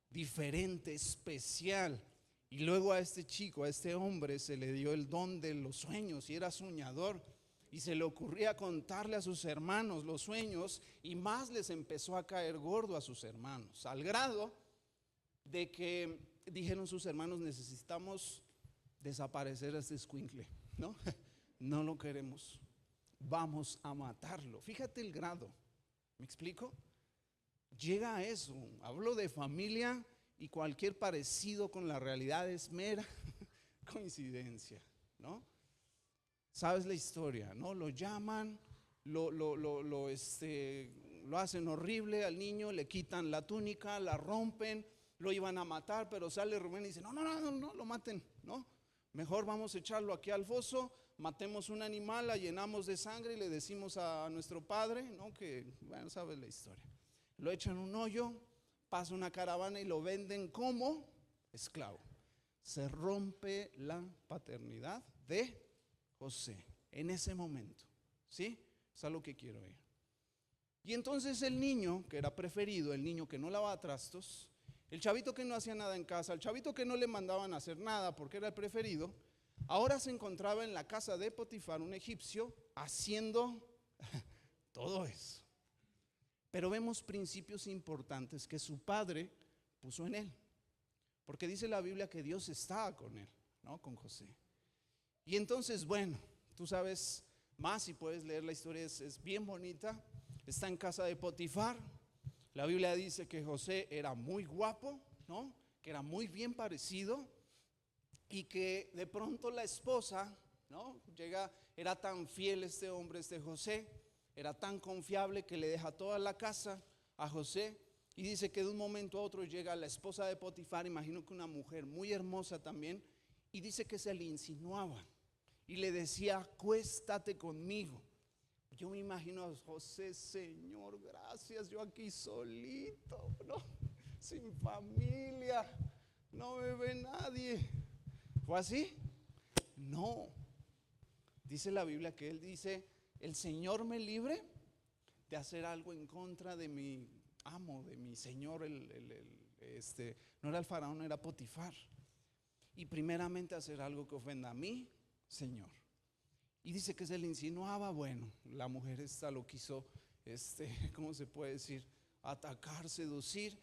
diferente, especial. Y luego a este chico, a este hombre, se le dio el don de los sueños y era soñador. Y se le ocurría contarle a sus hermanos los sueños y más les empezó a caer gordo a sus hermanos, al grado de que dijeron sus hermanos, necesitamos desaparecer a este escuincle, ¿no? No lo queremos, vamos a matarlo. Fíjate el grado, ¿me explico? Llega a eso, hablo de familia y cualquier parecido con la realidad es mera coincidencia, ¿no? Sabes la historia, ¿no? Lo llaman, lo hacen horrible al niño, le quitan la túnica, la rompen, lo iban a matar, pero sale Rubén y dice, no, lo maten, ¿no? Mejor vamos a echarlo aquí al foso, matemos un animal, la llenamos de sangre y le decimos a nuestro padre, ¿no? Que, bueno, sabes la historia. Lo echan en un hoyo, pasa una caravana y lo venden como esclavo. Se rompe la paternidad de José en ese momento, ¿sí? Es a lo que quiero ir. Y entonces el niño que era preferido, el niño que no lavaba trastos, el chavito que no hacía nada en casa, el chavito que no le mandaban a hacer nada porque era el preferido, ahora se encontraba en la casa de Potifar, un egipcio, haciendo todo eso. Pero vemos principios importantes que su padre puso en él. Porque dice la Biblia que Dios estaba con él, ¿no? Con José. Y entonces, bueno, tú sabes más y puedes leer la historia, es bien bonita. Está en casa de Potifar. La Biblia dice que José era muy guapo, ¿no? Que era muy bien parecido y que de pronto la esposa, ¿no? Era tan fiel este hombre, este José, era tan confiable que le deja toda la casa a José. Y dice que de un momento a otro llega la esposa de Potifar, imagino que una mujer muy hermosa también, y dice que se le insinuaba y le decía, acuéstate conmigo. Yo me imagino a José, Señor, gracias, yo aquí solito, ¿no? Sin familia, no me ve nadie. ¿Fue así? No. Dice la Biblia que él dice, el Señor me libre de hacer algo en contra de mi amo, de mi Señor, no era el faraón, era Potifar. Y primeramente hacer algo que ofenda a mí, Señor. Y dice que se le insinuaba, bueno, la mujer esta lo quiso, ¿cómo se puede decir? Atacar, seducir,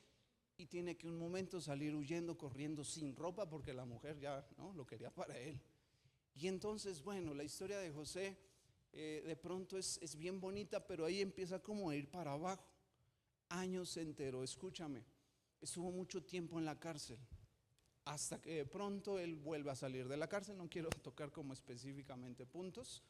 y tiene que un momento salir huyendo, corriendo sin ropa, porque la mujer ya no lo quería para él. Y entonces, bueno, la historia de José de pronto es bien bonita, pero ahí empieza como a ir para abajo. Años enteros, escúchame, estuvo mucho tiempo en la cárcel, hasta que de pronto él vuelve a salir de la cárcel. No quiero tocar como específicamente puntos.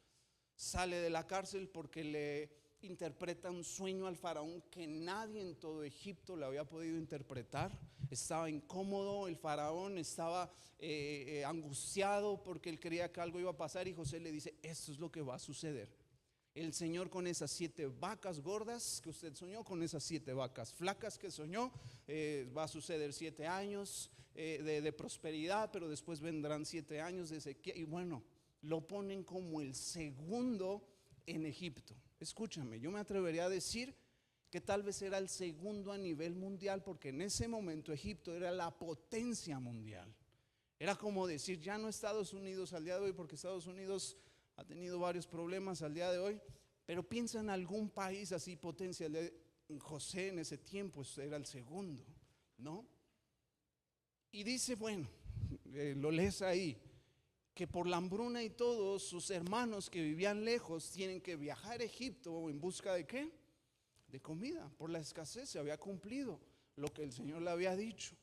Sale de la cárcel porque le interpreta un sueño al faraón que nadie en todo Egipto le había podido interpretar. Estaba incómodo, el faraón estaba angustiado porque él creía que algo iba a pasar, y José le dice, esto es lo que va a suceder. El Señor con esas 7 vacas gordas que usted soñó, con esas 7 vacas flacas que soñó, va a suceder 7 años de prosperidad, pero después vendrán 7 años de sequía. Y bueno, lo ponen como el segundo en Egipto. Escúchame, yo me atrevería a decir que tal vez era el segundo a nivel mundial, porque en ese momento Egipto era la potencia mundial. Era como decir, ya no Estados Unidos al día de hoy, porque Estados Unidos ha tenido varios problemas al día de hoy, pero piensa en algún país así potencia. José en ese tiempo era el segundo, ¿no? Y dice, bueno, lo lees ahí, que por la hambruna y todos sus hermanos que vivían lejos tienen que viajar a Egipto en busca de ¿qué? De comida. Por la escasez se había cumplido lo que el Señor le había dicho.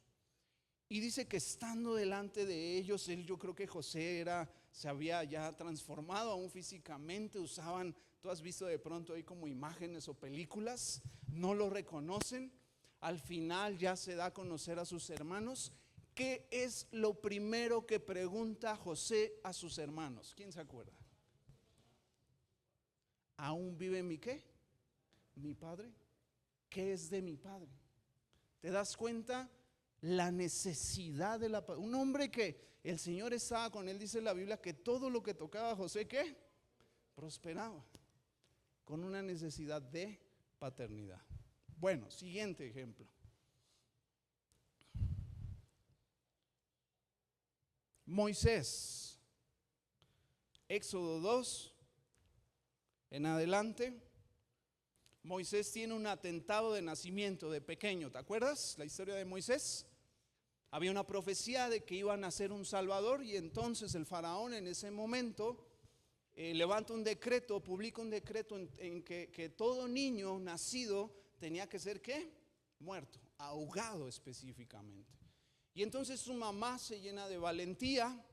Y dice que estando delante de ellos, yo creo que José se había ya transformado aún físicamente. Usaban, tú has visto de pronto ahí como imágenes o películas, no lo reconocen. Al final ya se da a conocer a sus hermanos. ¿Qué es lo primero que pregunta José a sus hermanos? ¿Quién se acuerda? ¿Aún vive mi qué? ¿Mi padre? ¿Qué es de mi padre? ¿Te das cuenta? La necesidad de un hombre que el Señor estaba con él. Dice la Biblia que todo lo que tocaba a José, ¿qué? Prosperaba, con una necesidad de paternidad. Bueno, siguiente ejemplo. Moisés, Éxodo 2 en adelante. Moisés tiene un atentado de nacimiento de pequeño. ¿Te acuerdas la historia de Moisés? Había una profecía de que iba a nacer un salvador, y entonces el faraón en ese momento levanta un decreto, publica un decreto en que todo niño nacido tenía que ser ¿qué? Muerto, ahogado específicamente. Y entonces su mamá se llena de valentía.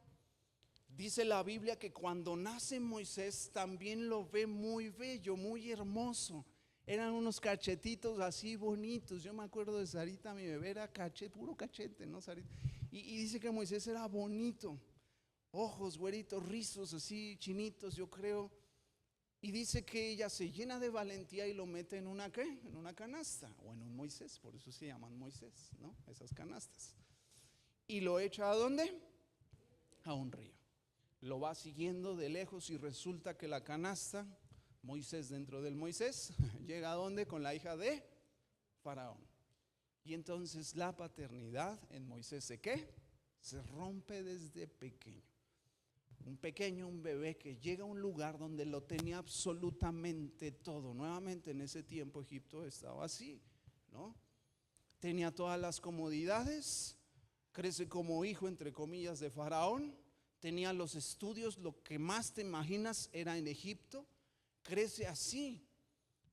Dice la Biblia que cuando nace Moisés también lo ve muy bello, muy hermoso. Eran unos cachetitos así bonitos. Yo me acuerdo de Sarita, mi bebé era puro cachete, ¿no, Sarita? Y dice que Moisés era bonito, ojos güeritos, rizos así chinitos, yo creo. Y dice que ella se llena de valentía y lo mete en una ¿qué? En una canasta, o en un Moisés, por eso se llaman Moisés, ¿no? Esas canastas. Y lo echa ¿a dónde? A un río. Lo va siguiendo de lejos y resulta que la canasta, Moisés dentro del Moisés, llega a dónde? Con la hija de Faraón. Y entonces la paternidad en Moisés ¿se qué? Se rompe desde pequeño. un pequeño, un bebé que llega a un lugar donde lo tenía absolutamente todo. Nuevamente en ese tiempo Egipto estaba así, ¿no? Tenía todas las comodidades, crece como hijo entre comillas de Faraón, tenía los estudios, lo que más te imaginas era en Egipto, crece así.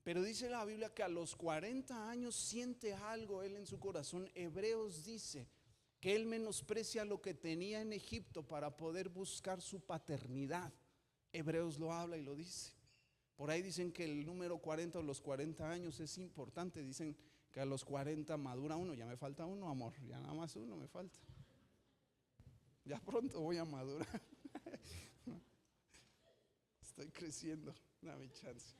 Pero dice la Biblia que a los 40 años siente algo él en su corazón. Hebreos dice que él menosprecia lo que tenía en Egipto para poder buscar su paternidad. Hebreos lo habla y lo dice. Por ahí dicen que el número 40 o los 40 años es importante. Dicen que a los 40 madura uno. Ya me falta uno, amor, ya nada más uno me falta. Ya pronto voy a madurar. Estoy creciendo, dame chance.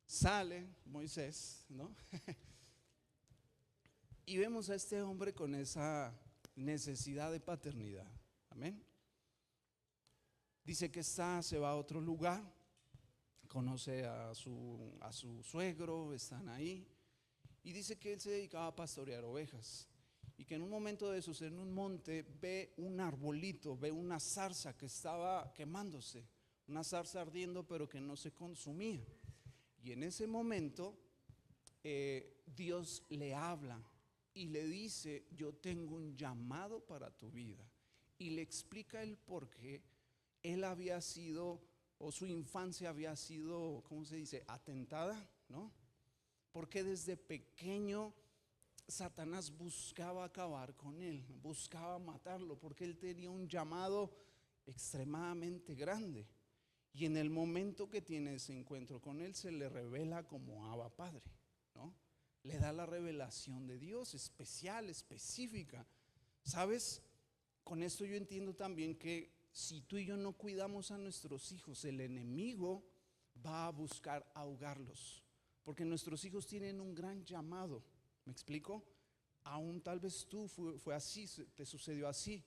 Sale Moisés, ¿no? Y vemos a este hombre con esa necesidad de paternidad. Amén. Dice que se va a otro lugar, conoce a su suegro, están ahí. Y dice que él se dedicaba a pastorear ovejas. Y que en un momento de esos, en un monte, ve un arbolito, ve una zarza que estaba quemándose, una zarza ardiendo pero que no se consumía. Y en ese momento Dios le habla y le dice: yo tengo un llamado para tu vida. Y le explica el por qué él había sido, o su infancia había sido, ¿cómo se dice?, atentada, ¿no? Porque desde pequeño Satanás buscaba acabar con él, buscaba matarlo, porque él tenía un llamado extremadamente grande. Y en el momento que tiene ese encuentro con él, se le revela como Abba Padre, ¿no? Le da la revelación de Dios especial, específica. ¿Sabes? Con esto yo entiendo también que si tú y yo no cuidamos a nuestros hijos, el enemigo va a buscar ahogarlos, porque nuestros hijos tienen un gran llamado. ¿Me explico? Aún tal vez tú fue así, te sucedió así.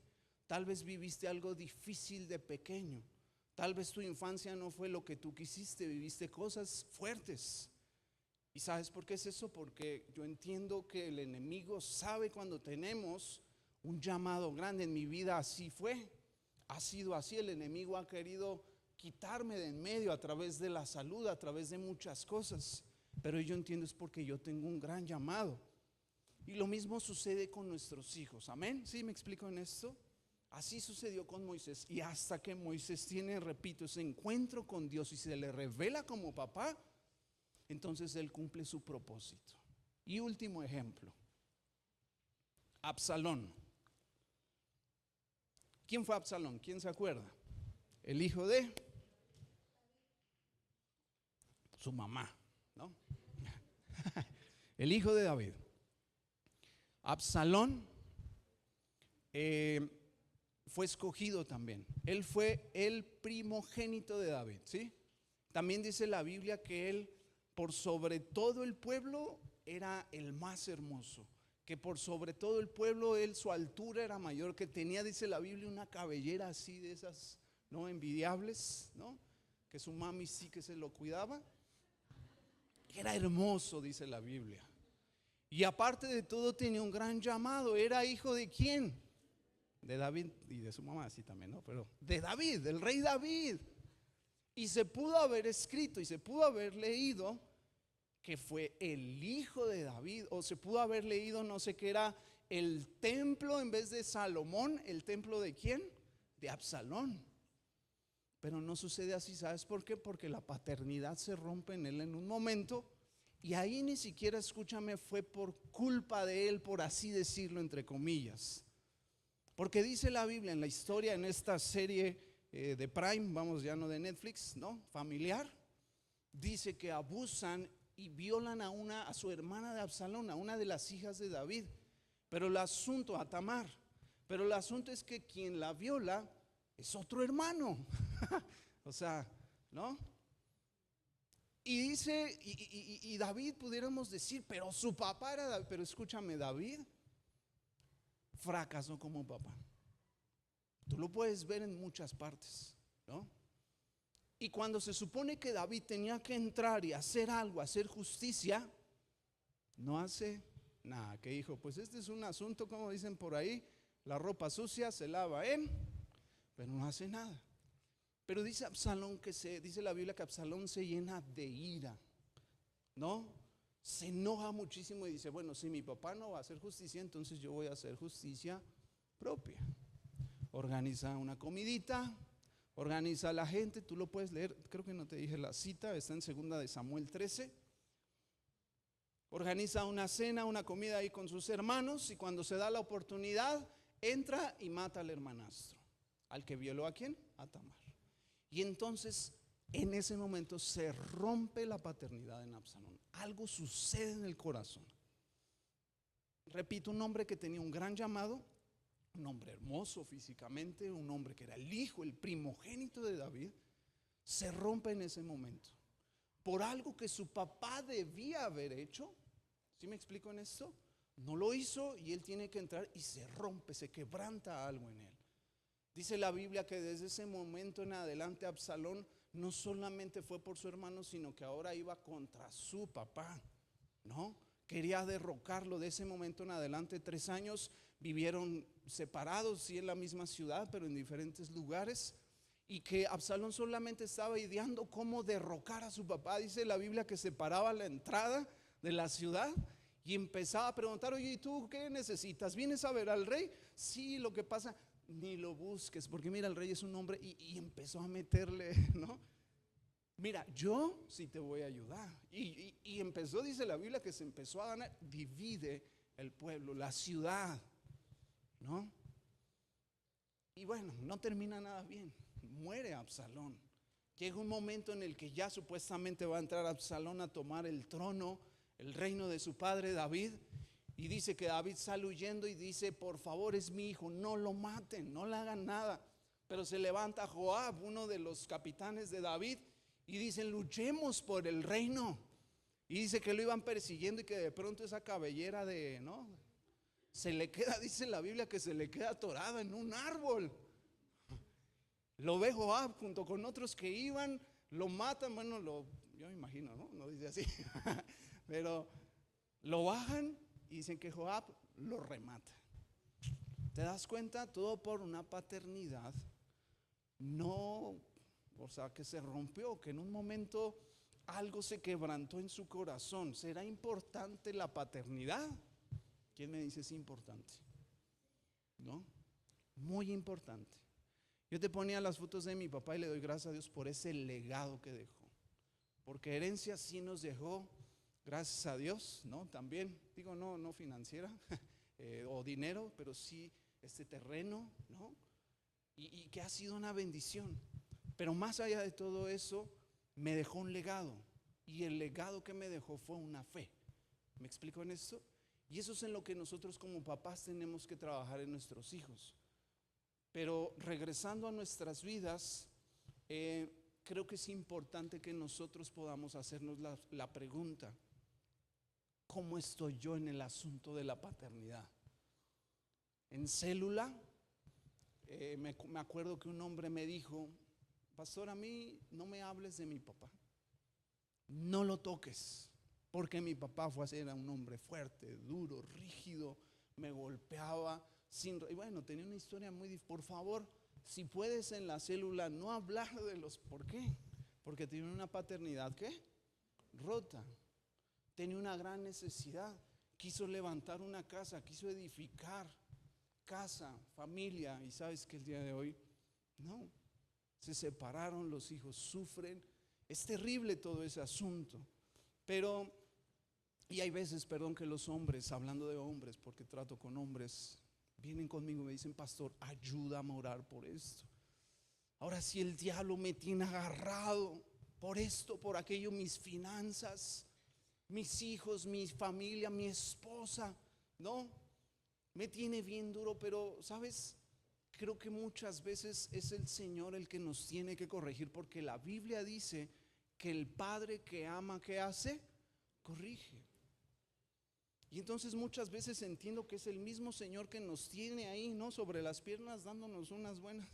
Tal vez viviste algo difícil de pequeño. Tal vez tu infancia no fue lo que tú quisiste, viviste cosas fuertes. ¿Y sabes por qué es eso? Porque yo entiendo que el enemigo sabe cuando tenemos un llamado grande. En mi vida así fue, ha sido así. El enemigo ha querido quitarme de en medio a través de la salud, a través de muchas cosas. Pero yo entiendo es porque yo tengo un gran llamado. Y lo mismo sucede con nuestros hijos. ¿Amén? ¿Sí me explico en esto? Así sucedió con Moisés. Y hasta que Moisés tiene, repito, ese encuentro con Dios y se le revela como papá, entonces él cumple su propósito. Y último ejemplo, Absalón. ¿Quién fue Absalón? ¿Quién se acuerda? El hijo de su mamá, ¿no? El hijo de David. Absalón fue escogido también. Él fue el primogénito de David, ¿sí? También dice la Biblia que él, por sobre todo el pueblo, era el más hermoso. Que por sobre todo el pueblo, él, su altura era mayor, que tenía, dice la Biblia, una cabellera así de esas, ¿no?, envidiables, ¿no? Que su mami sí que se lo cuidaba. Era hermoso, dice la Biblia. Y aparte de todo tenía un gran llamado. ¿Era hijo de quién? De David y de su mamá, sí también, ¿no? Pero de David, del rey David. Y se pudo haber escrito y se pudo haber leído que fue el hijo de David, o se pudo haber leído, no sé qué era, el templo en vez de Salomón, el templo de quién? De Absalón. Pero no sucede así, ¿sabes por qué? Porque la paternidad se rompe en él en un momento. Y ahí ni siquiera, escúchame, fue por culpa de él, por así decirlo, entre comillas. Porque dice la Biblia en la historia, en esta serie de Prime, vamos, ya no de Netflix, ¿no?, familiar, dice que abusan y violan a su hermana de Absalón, a una de las hijas de David. Pero el asunto, a Tamar, pero el asunto es que quien la viola es otro hermano. O sea, ¿no? Y dice, y David, pudiéramos decir, pero su papá era David. Pero escúchame, David fracasó como papá. Tú lo puedes ver en muchas partes, ¿no? Y cuando se supone que David tenía que entrar y hacer algo, hacer justicia, no hace nada. ¿Qué dijo? Pues este es un asunto, como dicen por ahí, la ropa sucia se lava en pero no hace nada. Pero dice Absalón dice la Biblia que Absalón se llena de ira, ¿no? Se enoja muchísimo y dice, bueno, si mi papá no va a hacer justicia, entonces yo voy a hacer justicia propia. Organiza una comidita, organiza a la gente, tú lo puedes leer, creo que no te dije la cita, está en 2 de Samuel 13. Organiza una cena, una comida ahí con sus hermanos, y cuando se da la oportunidad, entra y mata al hermanastro, al que violó ¿a quién? A Tamar. Y entonces en ese momento se rompe la paternidad en Absalón. Algo sucede en el corazón. Repito, un hombre que tenía un gran llamado, un hombre hermoso físicamente, un hombre que era el hijo, el primogénito de David, se rompe en ese momento por algo que su papá debía haber hecho. ¿Sí me explico en esto? No lo hizo y él tiene que entrar y se rompe, se quebranta algo en él. Dice la Biblia que desde ese momento en adelante Absalón no solamente fue por su hermano, sino que ahora iba contra su papá, ¿no? Quería derrocarlo. De ese momento en adelante 3 años vivieron separados, sí, en la misma ciudad, pero en diferentes lugares. Y que Absalón solamente estaba ideando cómo derrocar a su papá. Dice la Biblia que se paraba a la entrada de la ciudad y empezaba a preguntar, oye, ¿y tú qué necesitas? ¿Vienes a ver al rey? Sí, lo que pasa, ni lo busques, porque mira, el rey es un hombre. Y empezó a meterle, ¿no? Mira, yo sí te voy a ayudar. Y empezó, dice la Biblia, que se empezó a ganar. Divide el pueblo, la ciudad, ¿no? Y bueno, no termina nada bien. Muere Absalón. Llega un momento en el que ya supuestamente va a entrar Absalón a tomar el trono, el reino de su padre David. Y dice que David sale huyendo y dice, por favor, es mi hijo, no lo maten, no le hagan nada. Pero se levanta Joab, uno de los capitanes de David, y dicen, luchemos por el reino. Y dice que lo iban persiguiendo y que de pronto esa cabellera ¿no? Se le queda, dice la Biblia, que se le queda atorada en un árbol. Lo ve Joab junto con otros que iban, lo matan, bueno, yo me imagino, ¿no? No dice así, pero lo bajan y dicen que Joab lo remata. ¿Te das cuenta? Todo por una paternidad, no, o sea, que se rompió, que en un momento algo se quebrantó en su corazón. ¿Será importante la paternidad? ¿Quién me dice es importante? ¿No? Muy importante. Yo te ponía las fotos de mi papá y le doy gracias a Dios por ese legado que dejó. Porque herencia sí nos dejó, gracias a Dios, ¿no? También, digo, no financiera o dinero, pero sí este terreno, ¿no? Y que ha sido una bendición. Pero más allá de todo eso, me dejó un legado. Y el legado que me dejó fue una fe. ¿Me explico en esto? Y eso es en lo que nosotros como papás tenemos que trabajar en nuestros hijos. Pero regresando a nuestras vidas, creo que es importante que nosotros podamos hacernos la pregunta, ¿cómo estoy yo en el asunto de la paternidad? En célula, me acuerdo que un hombre me dijo, pastor, a mí no me hables de mi papá, no lo toques, porque mi papá era un hombre fuerte, duro, rígido, me golpeaba, y bueno, tenía una historia muy difícil. Por favor, si puedes en la célula no hablar de los, ¿por qué? Porque tenía una paternidad, ¿qué? Rota, tenía una gran necesidad, quiso levantar una casa, quiso edificar casa, familia, y sabes que el día de hoy, no, se separaron, los hijos sufren, es terrible todo ese asunto. Pero, y hay veces, perdón, que los hombres, hablando de hombres, porque trato con hombres, vienen conmigo y me dicen, pastor, ayúdame a orar por esto. Ahora si el diablo me tiene agarrado por esto, por aquello, mis finanzas, mis hijos, mi familia, mi esposa, ¿no? Me tiene bien duro, pero ¿sabes? Creo que muchas veces es el Señor el que nos tiene que corregir, porque la Biblia dice que el padre que ama, ¿qué hace? Corrige. Y entonces muchas veces entiendo que es el mismo Señor que nos tiene ahí, ¿no? Sobre las piernas dándonos unas buenas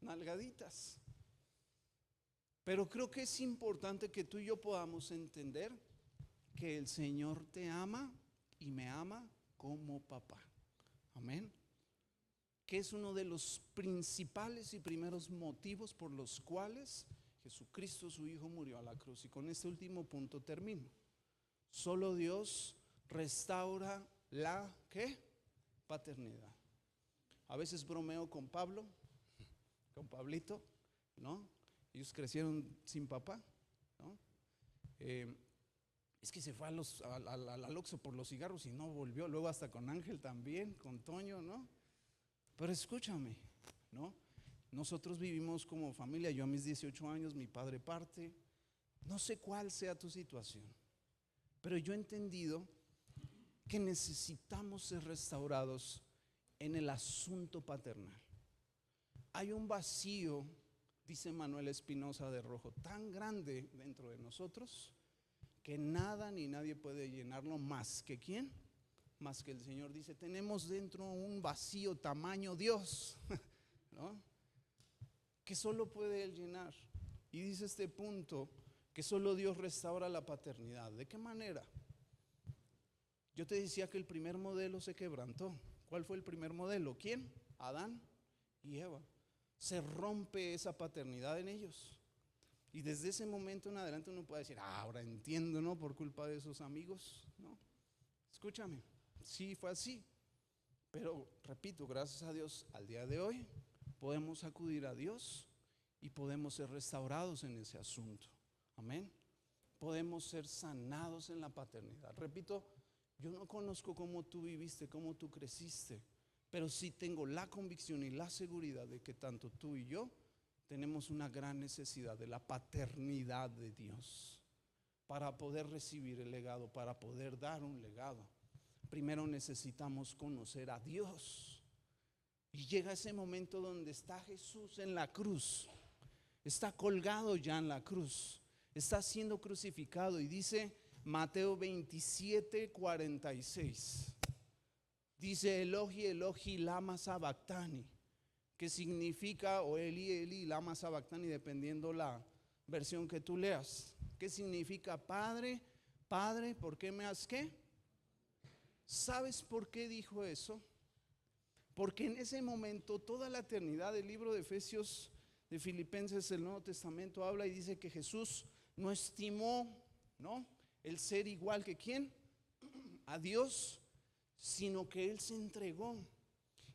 nalgaditas. Pero creo que es importante que tú y yo podamos entender que el Señor te ama y me ama como papá. Amén. que es uno de los principales y primeros motivos por los cuales Jesucristo su Hijo murió a la cruz. Y con este último punto termino. Solo Dios restaura la ¿qué? Paternidad. A veces bromeo con Pablo, con Pablito, ¿no? Ellos crecieron sin papá, ¿no? Es que se fue al Oxxo por los cigarros y no volvió. Luego hasta con Ángel también, con Toño, ¿no? Pero escúchame, ¿no? Nosotros vivimos como familia. Yo a mis 18 años, mi padre parte. No sé cuál sea tu situación, pero yo he entendido que necesitamos ser restaurados en el asunto paternal. Hay un vacío, dice Manuel Espinosa de Rojo, tan grande dentro de nosotros que nada ni nadie puede llenarlo más que ¿quién? Más que el Señor. Dice, tenemos dentro un vacío tamaño Dios, ¿no? Que solo puede Él llenar. Y dice este punto que solo Dios restaura la paternidad. ¿De qué manera? Yo te decía que el primer modelo se quebrantó. ¿Cuál fue el primer modelo? ¿Quién? Adán y Eva. Se rompe esa paternidad en ellos. Y desde ese momento en adelante uno puede decir, ahora entiendo, ¿no? Por culpa de esos amigos, ¿no? Escúchame, sí fue así. Pero repito, gracias a Dios, al día de hoy podemos acudir a Dios y podemos ser restaurados en ese asunto. Amén. Podemos ser sanados en la paternidad. Repito, yo no conozco cómo tú viviste, cómo tú creciste, pero sí tengo la convicción y la seguridad de que tanto tú y yo tenemos una gran necesidad de la paternidad de Dios para poder recibir el legado, para poder dar un legado. Primero necesitamos conocer a Dios. Y llega ese momento donde está Jesús en la cruz. Está colgado ya en la cruz. Está siendo crucificado. Y dice Mateo 27:46. Dice Elohi, Elohi, lama sabactani. Que significa, o Eli, Eli, lama sabactani, dependiendo la versión que tú leas. ¿Qué significa? Padre, Padre, ¿por qué me has qué? ¿Sabes por qué dijo eso? Porque en ese momento toda la eternidad del libro de Efesios, de Filipenses, el Nuevo Testamento habla y dice que Jesús no estimó, ¿no?, el ser igual que ¿quién? A Dios, sino que Él se entregó.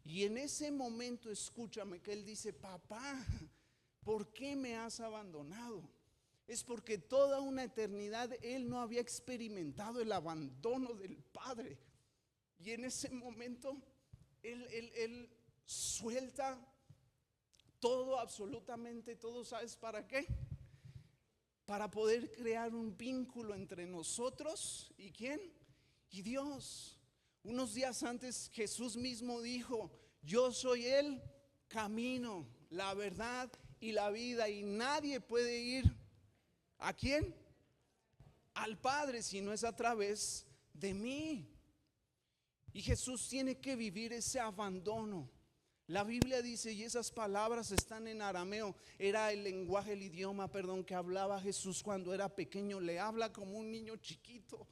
Y en ese momento, escúchame, que Él dice, papá, ¿por qué me has abandonado? Es porque toda una eternidad Él no había experimentado el abandono del Padre. Y en ese momento Él suelta todo, absolutamente todo. ¿Sabes para qué? Para poder crear un vínculo entre nosotros y ¿quién? Y Dios. Unos días antes Jesús mismo dijo, yo soy el camino, la verdad y la vida, y nadie puede ir ¿a quién? Al Padre, si no es a través de mí. Y Jesús tiene que vivir ese abandono. La Biblia dice, y esas palabras están en arameo, era el lenguaje, el idioma, que hablaba Jesús cuando era pequeño. Le habla como un niño chiquito.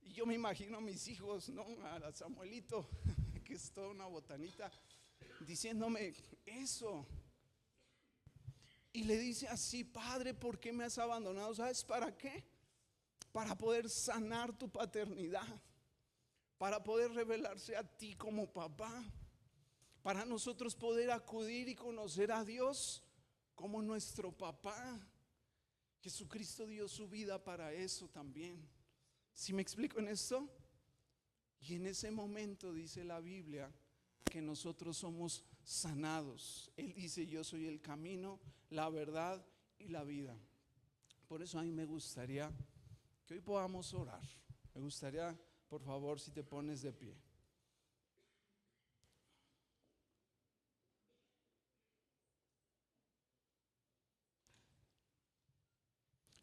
Y yo me imagino a mis hijos, ¿no? A Samuelito, que es toda una botanita, diciéndome eso. Y le dice así, Padre, ¿por qué me has abandonado? ¿Sabes para qué? Para poder sanar tu paternidad, para poder revelarse a ti como papá, para nosotros poder acudir y conocer a Dios como nuestro papá. Jesucristo dio su vida para eso también. ¿Sí me explico en esto? Y en ese momento dice la Biblia que nosotros somos sanados. Él dice, yo soy el camino, la verdad y la vida. Por eso a mí me gustaría que hoy podamos orar. Me gustaría, por favor, si te pones de pie.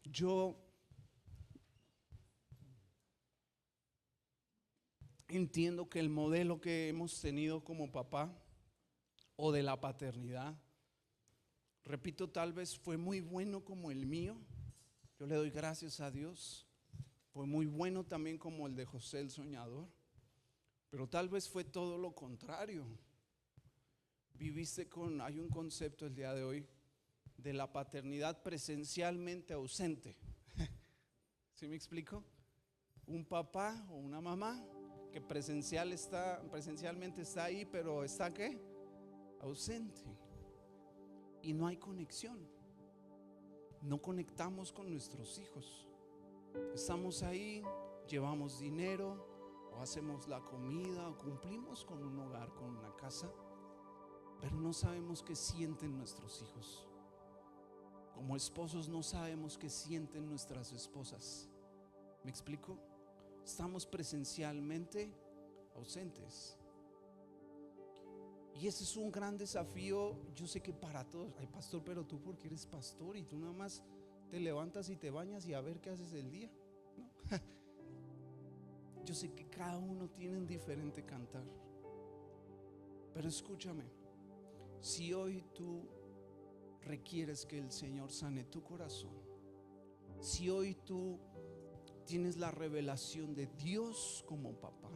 Yo entiendo que el modelo que hemos tenido como papá o de la paternidad, repito, tal vez fue muy bueno como el mío. Yo le doy gracias a Dios. Fue muy bueno también como el de José el soñador, pero tal vez fue todo lo contrario. hay un concepto el día de hoy de la paternidad presencialmente ausente. ¿Sí me explico? Un papá o una mamá que presencialmente está ahí, pero está ¿qué? Ausente. Y no hay conexión. No conectamos con nuestros hijos. Estamos ahí, llevamos dinero, o hacemos la comida, o cumplimos con un hogar, con una casa, pero no sabemos qué sienten nuestros hijos. Como esposos no sabemos qué sienten nuestras esposas. ¿Me explico? Estamos presencialmente ausentes. Y ese es un gran desafío. Yo sé que para todos. Ay, pastor, pero tú porque eres pastor y tú nada más te levantas y te bañas y a ver qué haces el día, ¿no? Yo sé que cada uno tiene un diferente cantar. Pero escúchame, si hoy tú requieres que el Señor sane tu corazón, si hoy tú tienes la revelación de Dios como papá,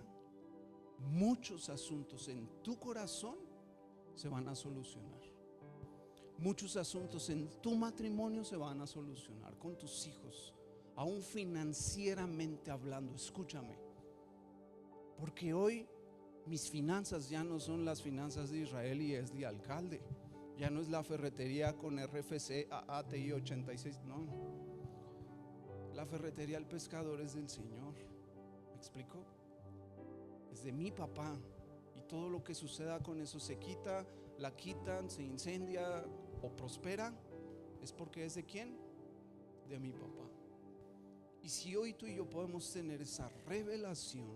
muchos asuntos en tu corazón se van a solucionar. Muchos asuntos en tu matrimonio se van a solucionar, con tus hijos, aún financieramente hablando. Escúchame, porque hoy mis finanzas ya no son las finanzas de Israel y es de alcalde. Ya no es la ferretería con RFC ATI 86, no. La ferretería del pescador es del Señor. ¿Me explico? Es de mi papá. Y todo lo que suceda con eso se quita, la quitan, se incendia o prospera, es porque es de ¿quién? De mi papá. Y si hoy tú y yo podemos tener esa revelación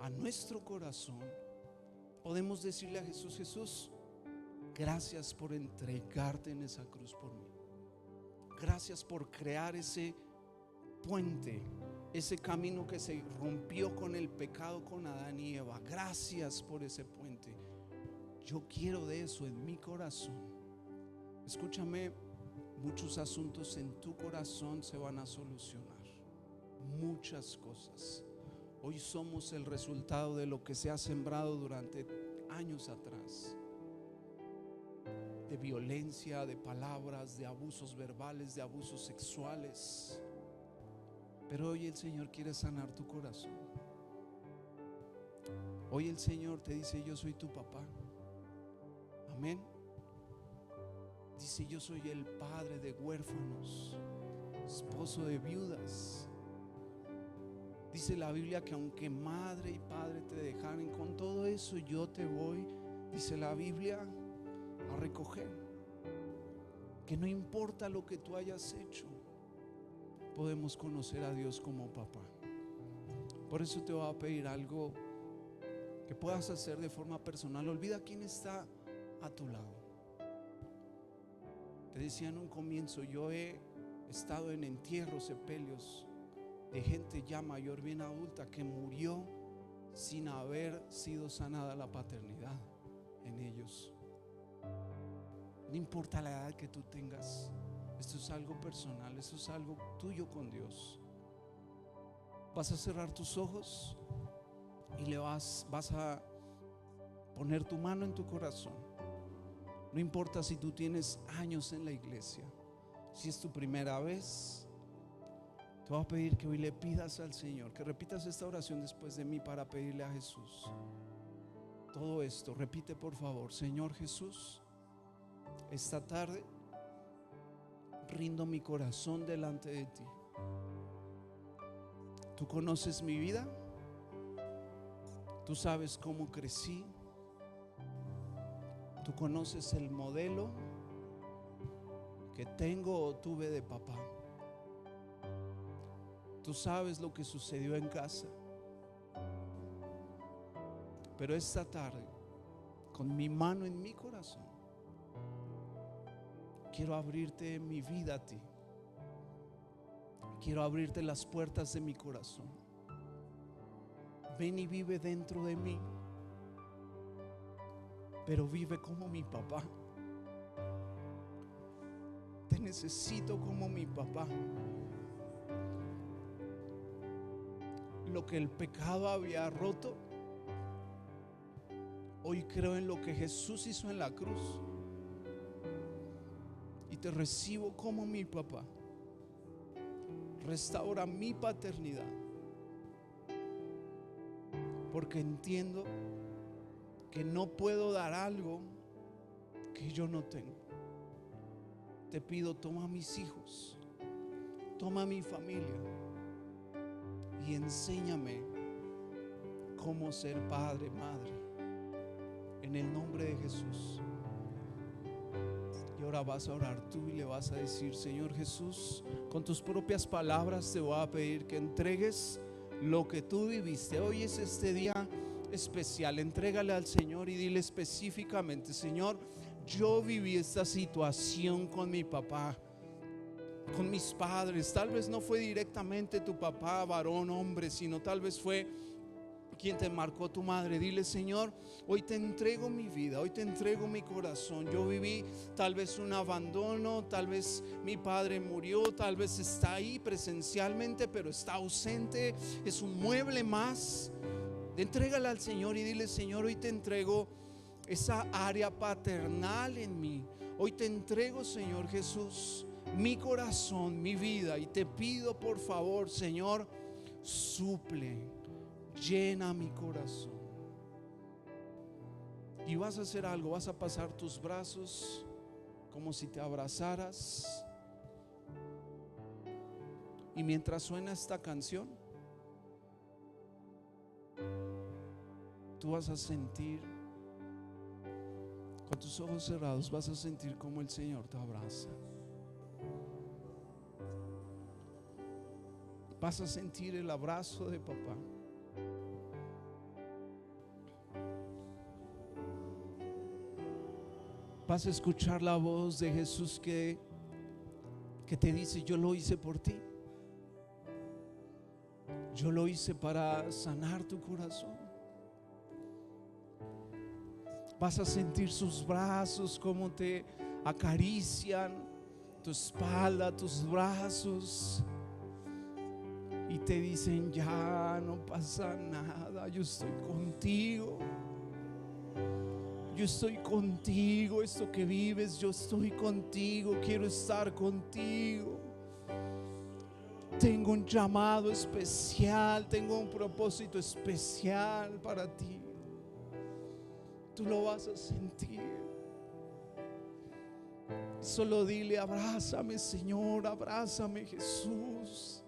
a nuestro corazón, podemos decirle a Jesús: Jesús, gracias por entregarte en esa cruz por mí. Gracias por crear ese puente, ese camino que se rompió con el pecado, con Adán y Eva. Gracias por ese puente. Yo quiero de eso en mi corazón. Escúchame, muchos asuntos en tu corazón se van a solucionar. Muchas cosas. Hoy somos el resultado de lo que se ha sembrado durante años atrás, de violencia, de palabras, de abusos verbales, de abusos sexuales. Pero hoy el Señor quiere sanar tu corazón. Hoy el Señor te dice: yo soy tu papá. Amén. Dice: yo soy el padre de huérfanos, esposo de viudas. Dice la Biblia que aunque madre y padre te dejaren, con todo eso yo te voy, dice la Biblia, a recoger. Que no importa lo que tú hayas hecho, podemos conocer a Dios como papá. Por eso te voy a pedir algo que puedas hacer de forma personal. Olvida quién está a tu lado. Te decía en un comienzo, yo he estado en entierros, sepelios de gente ya mayor, bien adulta, que murió sin haber sido sanada la paternidad en ellos. No importa la edad que tú tengas, esto es algo personal, esto es algo tuyo con Dios. Vas a cerrar tus ojos y le vas a poner tu mano en tu corazón. No importa si tú tienes años en la iglesia, si es tu primera vez, te voy a pedir que hoy le pidas al Señor, que repitas esta oración después de mí para pedirle a Jesús. Todo esto, repite por favor: Señor Jesús, esta tarde rindo mi corazón delante de ti. Tú conoces mi vida, tú sabes cómo crecí, tú conoces el modelo que tengo o tuve de papá. Tú sabes lo que sucedió en casa. Pero esta tarde, con mi mano en mi corazón, quiero abrirte mi vida a ti. Quiero abrirte las puertas de mi corazón. Ven y vive dentro de mí, pero vive como mi papá. Te necesito como mi papá. Lo que el pecado había roto, Hoy creo en lo que Jesús hizo en la cruz y te recibo como mi papá. Restaura mi paternidad, porque entiendo que no puedo dar algo que yo no tengo. Te pido, toma a mis hijos, toma a mi familia y enséñame cómo ser padre, madre, en el nombre de Jesús. Y ahora vas a orar tú y le vas a decir: Señor Jesús, con tus propias palabras te voy a pedir que entregues lo que tú viviste. Hoy es este día especial. Entrégale al Señor y dile específicamente: Señor, yo viví esta situación con mi papá, con mis padres. Tal vez no fue directamente tu papá, varón, hombre, sino tal vez fue quien te marcó tu madre. Dile: Señor, hoy te entrego mi vida, hoy te entrego mi corazón. Yo viví tal vez un abandono, tal vez mi padre murió, tal vez está ahí presencialmente pero está ausente, es un mueble más. Entrégala al Señor y dile: Señor, hoy te entrego esa área paternal en mí. Hoy te entrego, Señor Jesús, mi corazón, mi vida, y te pido por favor, Señor, suple, llena mi corazón. Y vas a hacer algo, vas a pasar tus brazos como si te abrazaras, y mientras suena esta canción, tú vas a sentir, con tus ojos cerrados, vas a sentir como el Señor te abraza. Vas a sentir el abrazo de papá. Vas a escuchar la voz de Jesús que te dice: yo lo hice por ti. Yo lo hice para sanar tu corazón. Vas a sentir sus brazos como te acarician tu espalda, tus brazos, y te dicen: ya no pasa nada, yo estoy contigo. Yo estoy contigo, esto que vives, yo estoy contigo, quiero estar contigo. Tengo un llamado especial, tengo un propósito especial para ti. Tú lo vas a sentir. Solo dile: abrázame, Señor, abrázame, Jesús.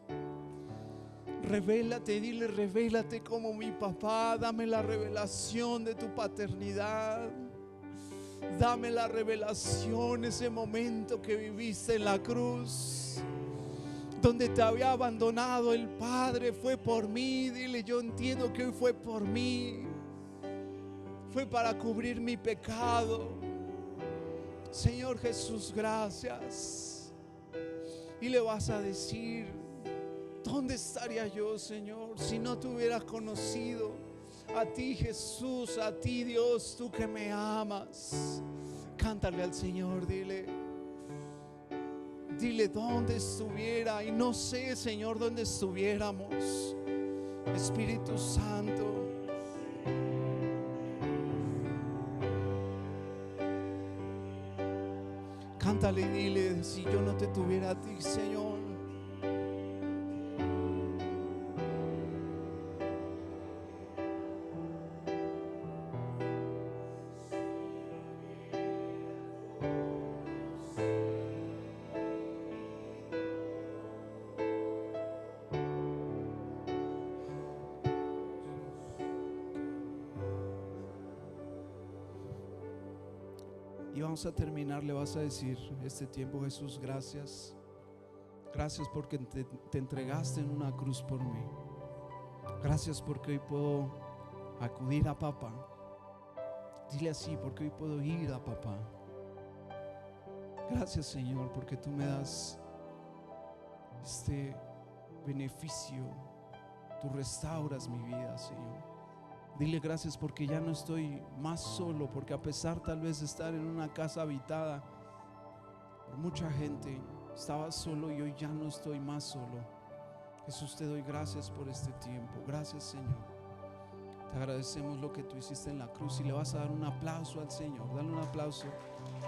Revélate, dile: revélate como mi papá. Dame la revelación de tu paternidad. Dame la revelación, ese momento que viviste en la cruz, donde te había abandonado el Padre, fue por mí. Dile: yo entiendo que hoy fue por mí, fue para cubrir mi pecado. Señor Jesús, gracias. Y le vas a decir: ¿dónde estaría yo, Señor, si no te hubiera conocido a ti, Jesús, a ti, Dios, tú que me amas? Cántale al Señor, dile dónde estuviera, y no sé, Señor, dónde estuviéramos. Espíritu Santo, cántale y dile: si yo no te tuviera a ti, Señor. Y vamos a terminar, le vas a decir este tiempo: Jesús, gracias. Gracias porque te entregaste en una cruz por mí. Gracias porque hoy puedo acudir a papá. Dile así: porque hoy puedo ir a papá. Gracias, Señor, porque tú me das este beneficio. Tú restauras mi vida, Señor. Dile: gracias porque ya no estoy más solo, porque a pesar tal vez de estar en una casa habitada por mucha gente, estaba solo, y hoy ya no estoy más solo. Jesús, te doy gracias por este tiempo. Gracias, Señor. Te agradecemos lo que tú hiciste en la cruz y le vas a dar un aplauso al Señor. Dale un aplauso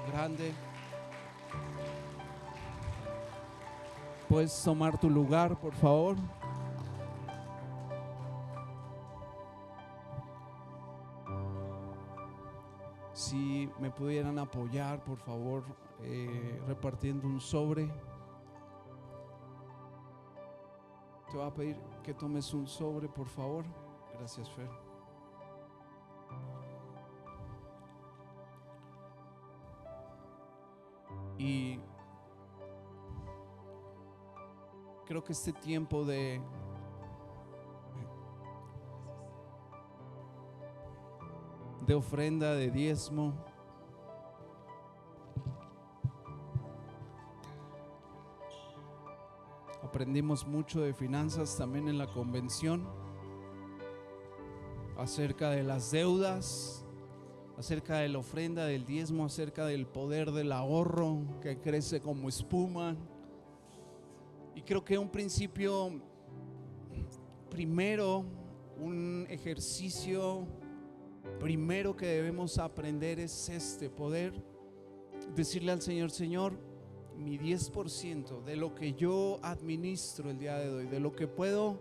grande. Puedes tomar tu lugar, por favor. Si me pudieran apoyar, por favor, repartiendo un sobre. Te voy a pedir que tomes un sobre, por favor. Gracias, Fer. Y creo que este tiempo de ofrenda, de diezmo, aprendimos mucho de finanzas también en la convención, acerca de las deudas, acerca de la ofrenda, del diezmo, acerca del poder del ahorro que crece como espuma. Y creo que un principio primero, un ejercicio primero que debemos aprender es poder decirle al Señor: Señor, mi 10% de lo que yo administro el día de hoy, de lo que puedo,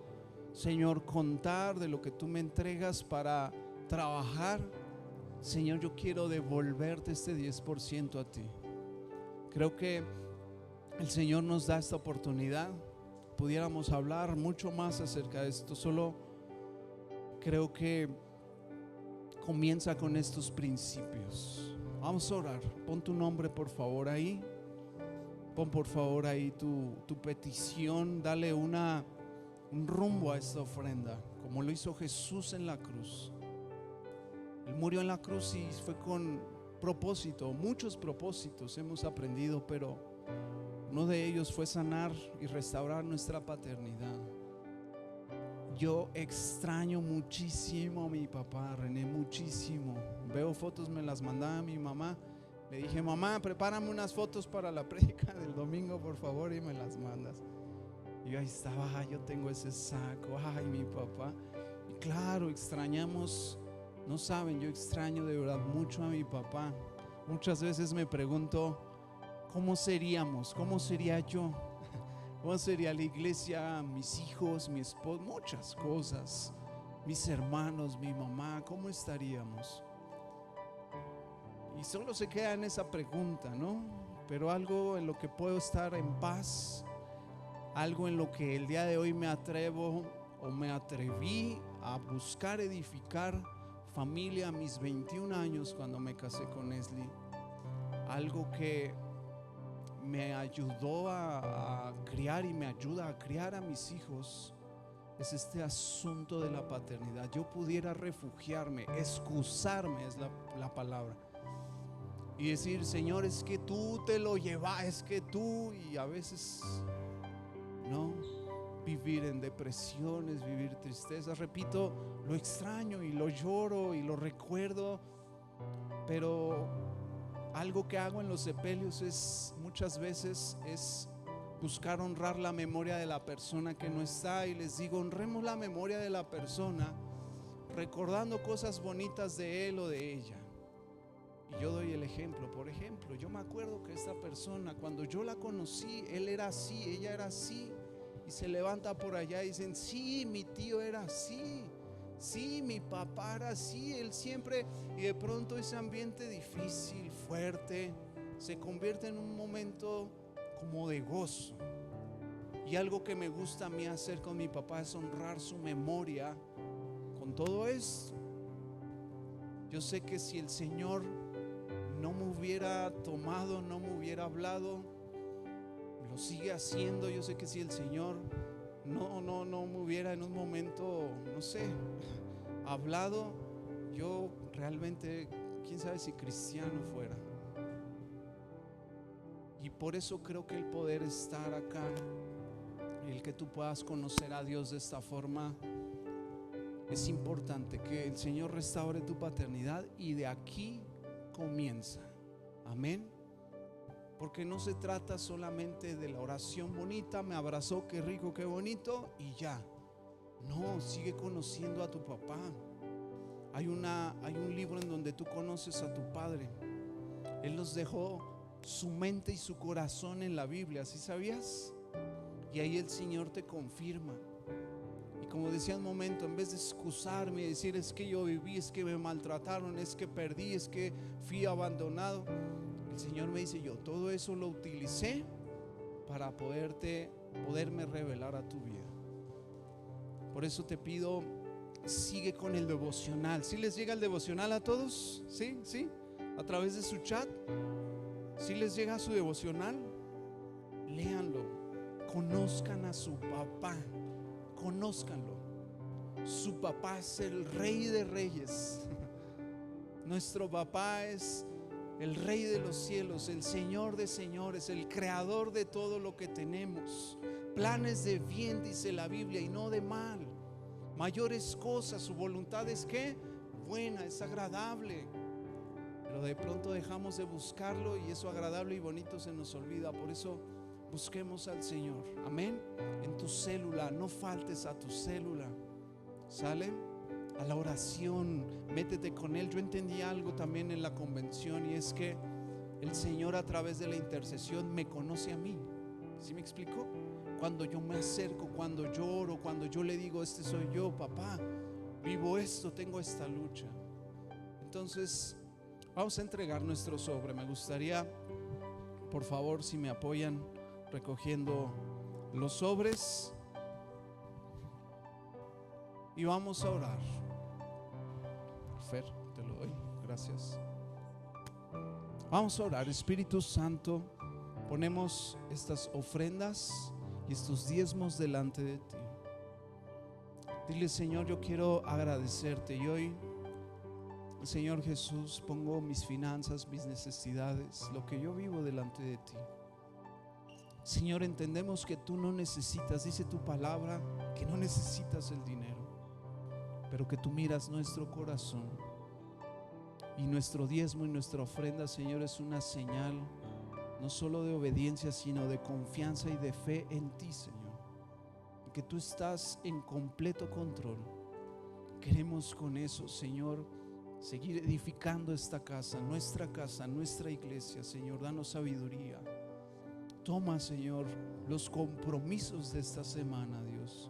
Señor, contar, de lo que tú me entregas para trabajar, Señor, yo quiero devolverte este 10% a ti. Creo que el Señor nos da esta oportunidad. Pudiéramos hablar mucho más acerca de esto, solo creo que comienza con estos principios. Vamos a orar. Pon tu nombre, por favor, ahí. Pon, por favor, ahí tu petición. Dale un rumbo a esta ofrenda, como lo hizo Jesús en la cruz. Él murió en la cruz y fue con propósito, muchos propósitos hemos aprendido, pero uno de ellos fue sanar y restaurar nuestra paternidad. Yo extraño muchísimo a mi papá, René, muchísimo. Veo fotos, me las mandaba mi mamá. Le dije: mamá, prepárame unas fotos para la prédica del domingo, por favor, y me las mandas. Y yo ahí estaba: yo tengo ese saco, ay, mi papá. Y claro, extrañamos. No saben, yo extraño de verdad mucho a mi papá. Muchas veces me pregunto: ¿cómo seríamos? ¿Cómo sería yo? ¿Cómo sería la iglesia? Mis hijos, mi esposo, muchas cosas. Mis hermanos, mi mamá, ¿cómo estaríamos? Y solo se queda en esa pregunta, ¿no? Pero algo en lo que puedo estar en paz, algo en lo que el día de hoy me atrevo o me atreví a buscar edificar familia a mis 21 años cuando me casé con Leslie. Algo que me ayudó a criar y me ayuda a criar a mis hijos es este asunto de la paternidad. Yo pudiera refugiarme, excusarme es la palabra, y decir: Señor, es que tú te lo llevas, es que tú, y a veces no. Vivir en depresiones, vivir tristezas. Repito, lo extraño y lo lloro y lo recuerdo, pero algo que hago en los sepelios es muchas veces es buscar honrar la memoria de la persona que no está, y les digo: honremos la memoria de la persona recordando cosas bonitas de él o de ella. Y yo doy el ejemplo. Por ejemplo, yo me acuerdo que esta persona, cuando yo la conocí, él era así, ella era así. Y se levanta por allá y dicen: sí, mi tío era así, sí, mi papá era así, él siempre. Y de pronto ese ambiente difícil, fuerte, se convierte en un momento como de gozo. Y algo que me gusta a mí hacer con mi papá es honrar su memoria con todo esto. Yo sé que si el Señor no me hubiera tomado, no me hubiera hablado, lo sigue haciendo. Yo sé que si el Señor no me hubiera en un momento, no sé, hablado, yo realmente, quién sabe si cristiano fuera. Y por eso creo que el poder estar acá, el que tú puedas conocer a Dios de esta forma, es importante. Que el Señor restaure tu paternidad, y de aquí comienza. Amén. Porque no se trata solamente de la oración bonita: me abrazó, qué rico, qué bonito, y ya. No, sigue conociendo a tu papá. Hay un libro en donde tú conoces a tu Padre. Él nos dejó su mente y su corazón en la Biblia, ¿sí sabías? Y ahí el Señor te confirma. Y como decía un momento, en vez de excusarme y decir es que yo viví, es que me maltrataron, es que perdí, es que fui abandonado, el Señor me dice, yo todo eso lo utilicé para poderme revelar a tu vida. Por eso te pido, sigue con el devocional. ¿Sí les llega el devocional a todos? ¿Sí? ¿Sí? A través de su chat. ¿Sí les llega su devocional? Léanlo. Conozcan a su papá. Conózcanlo. Su papá es el Rey de Reyes. Nuestro papá es el Rey de los cielos, el Señor de señores, el creador de todo lo que tenemos. Planes de bien, dice la Biblia, y no de mal. Mayores cosas, su voluntad es que buena, es agradable. Pero de pronto dejamos de buscarlo y eso agradable y bonito se nos olvida. Por eso busquemos al Señor. Amén. En tu célula, no faltes a tu célula. ¿Sale? A la oración, métete con Él. Yo entendí algo también en la convención, y es que el Señor a través de la intercesión me conoce a mí. ¿Sí me explicó? Cuando yo me acerco, cuando lloro, cuando yo le digo, este soy yo, papá, vivo esto, tengo esta lucha. Entonces vamos a entregar nuestro sobre. Me gustaría, por favor, si me apoyan recogiendo los sobres, y vamos a orar. Fer, te lo doy, gracias. Vamos a orar. Espíritu Santo, ponemos estas ofrendas y estos diezmos delante de ti. Dile, Señor, yo quiero agradecerte. Y hoy, Señor Jesús, pongo mis finanzas, mis necesidades, lo que yo vivo delante de ti. Señor, entendemos que tú no necesitas, dice tu palabra, que no necesitas el dinero, pero que tú miras nuestro corazón. Y nuestro diezmo y nuestra ofrenda, Señor, es una señal no solo de obediencia, sino de confianza y de fe en ti, Señor, y que tú estás en completo control. Queremos con eso, Señor, seguir edificando esta casa, nuestra iglesia. Señor, danos sabiduría. Toma, Señor, los compromisos de esta semana, Dios.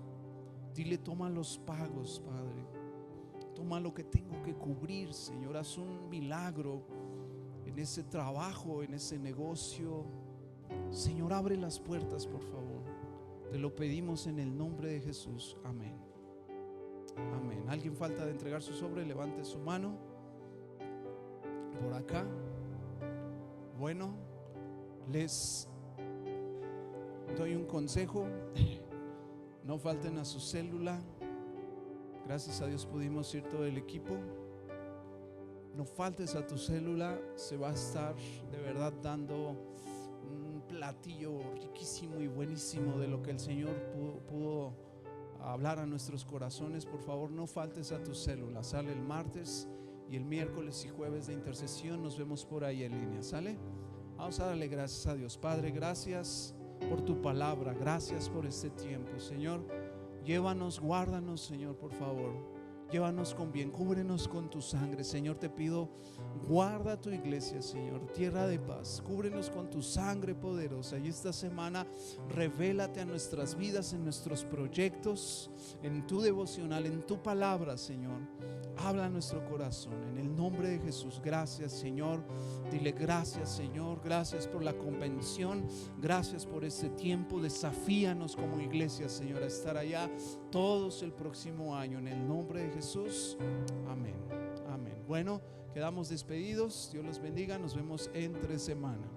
Dile, toma los pagos, Padre. Toma lo que tengo que cubrir, Señor. Haz un milagro en ese trabajo, en ese negocio. Señor, abre las puertas, por favor. Te lo pedimos en el nombre de Jesús. Amén. Amén. ¿Alguien falta de entregar su sobre? Levante su mano. Por acá. Bueno, les doy un consejo. No falten a su célula. Gracias a Dios pudimos ir todo el equipo. No faltes a tu célula. Se va a estar de verdad dando un platillo riquísimo y buenísimo de lo que el Señor pudo hablar a nuestros corazones. Por favor, no faltes a tu célula. Sale el martes y el miércoles y jueves de intercesión. Nos vemos por ahí en línea. ¿Sale? Vamos a darle gracias a Dios. Padre, gracias por tu palabra. Gracias por este tiempo, Señor. Llévanos, guárdanos, Señor, por favor. Llévanos con bien, cúbrenos con tu sangre. Señor, te pido, guarda tu iglesia, Señor, tierra de paz. Cúbrenos con tu sangre poderosa. Y esta semana revélate a nuestras vidas, en nuestros proyectos, en tu devocional, en tu palabra, Señor. Habla a nuestro corazón, en el nombre de Jesús. Gracias, Señor. Dile gracias, Señor. Gracias por la convención. Gracias por este tiempo. Desafíanos como iglesia, Señor, a estar allá todos el próximo año, en el nombre de Jesús. Amén. Amén. Bueno, quedamos despedidos. Dios los bendiga. Nos vemos entre semana.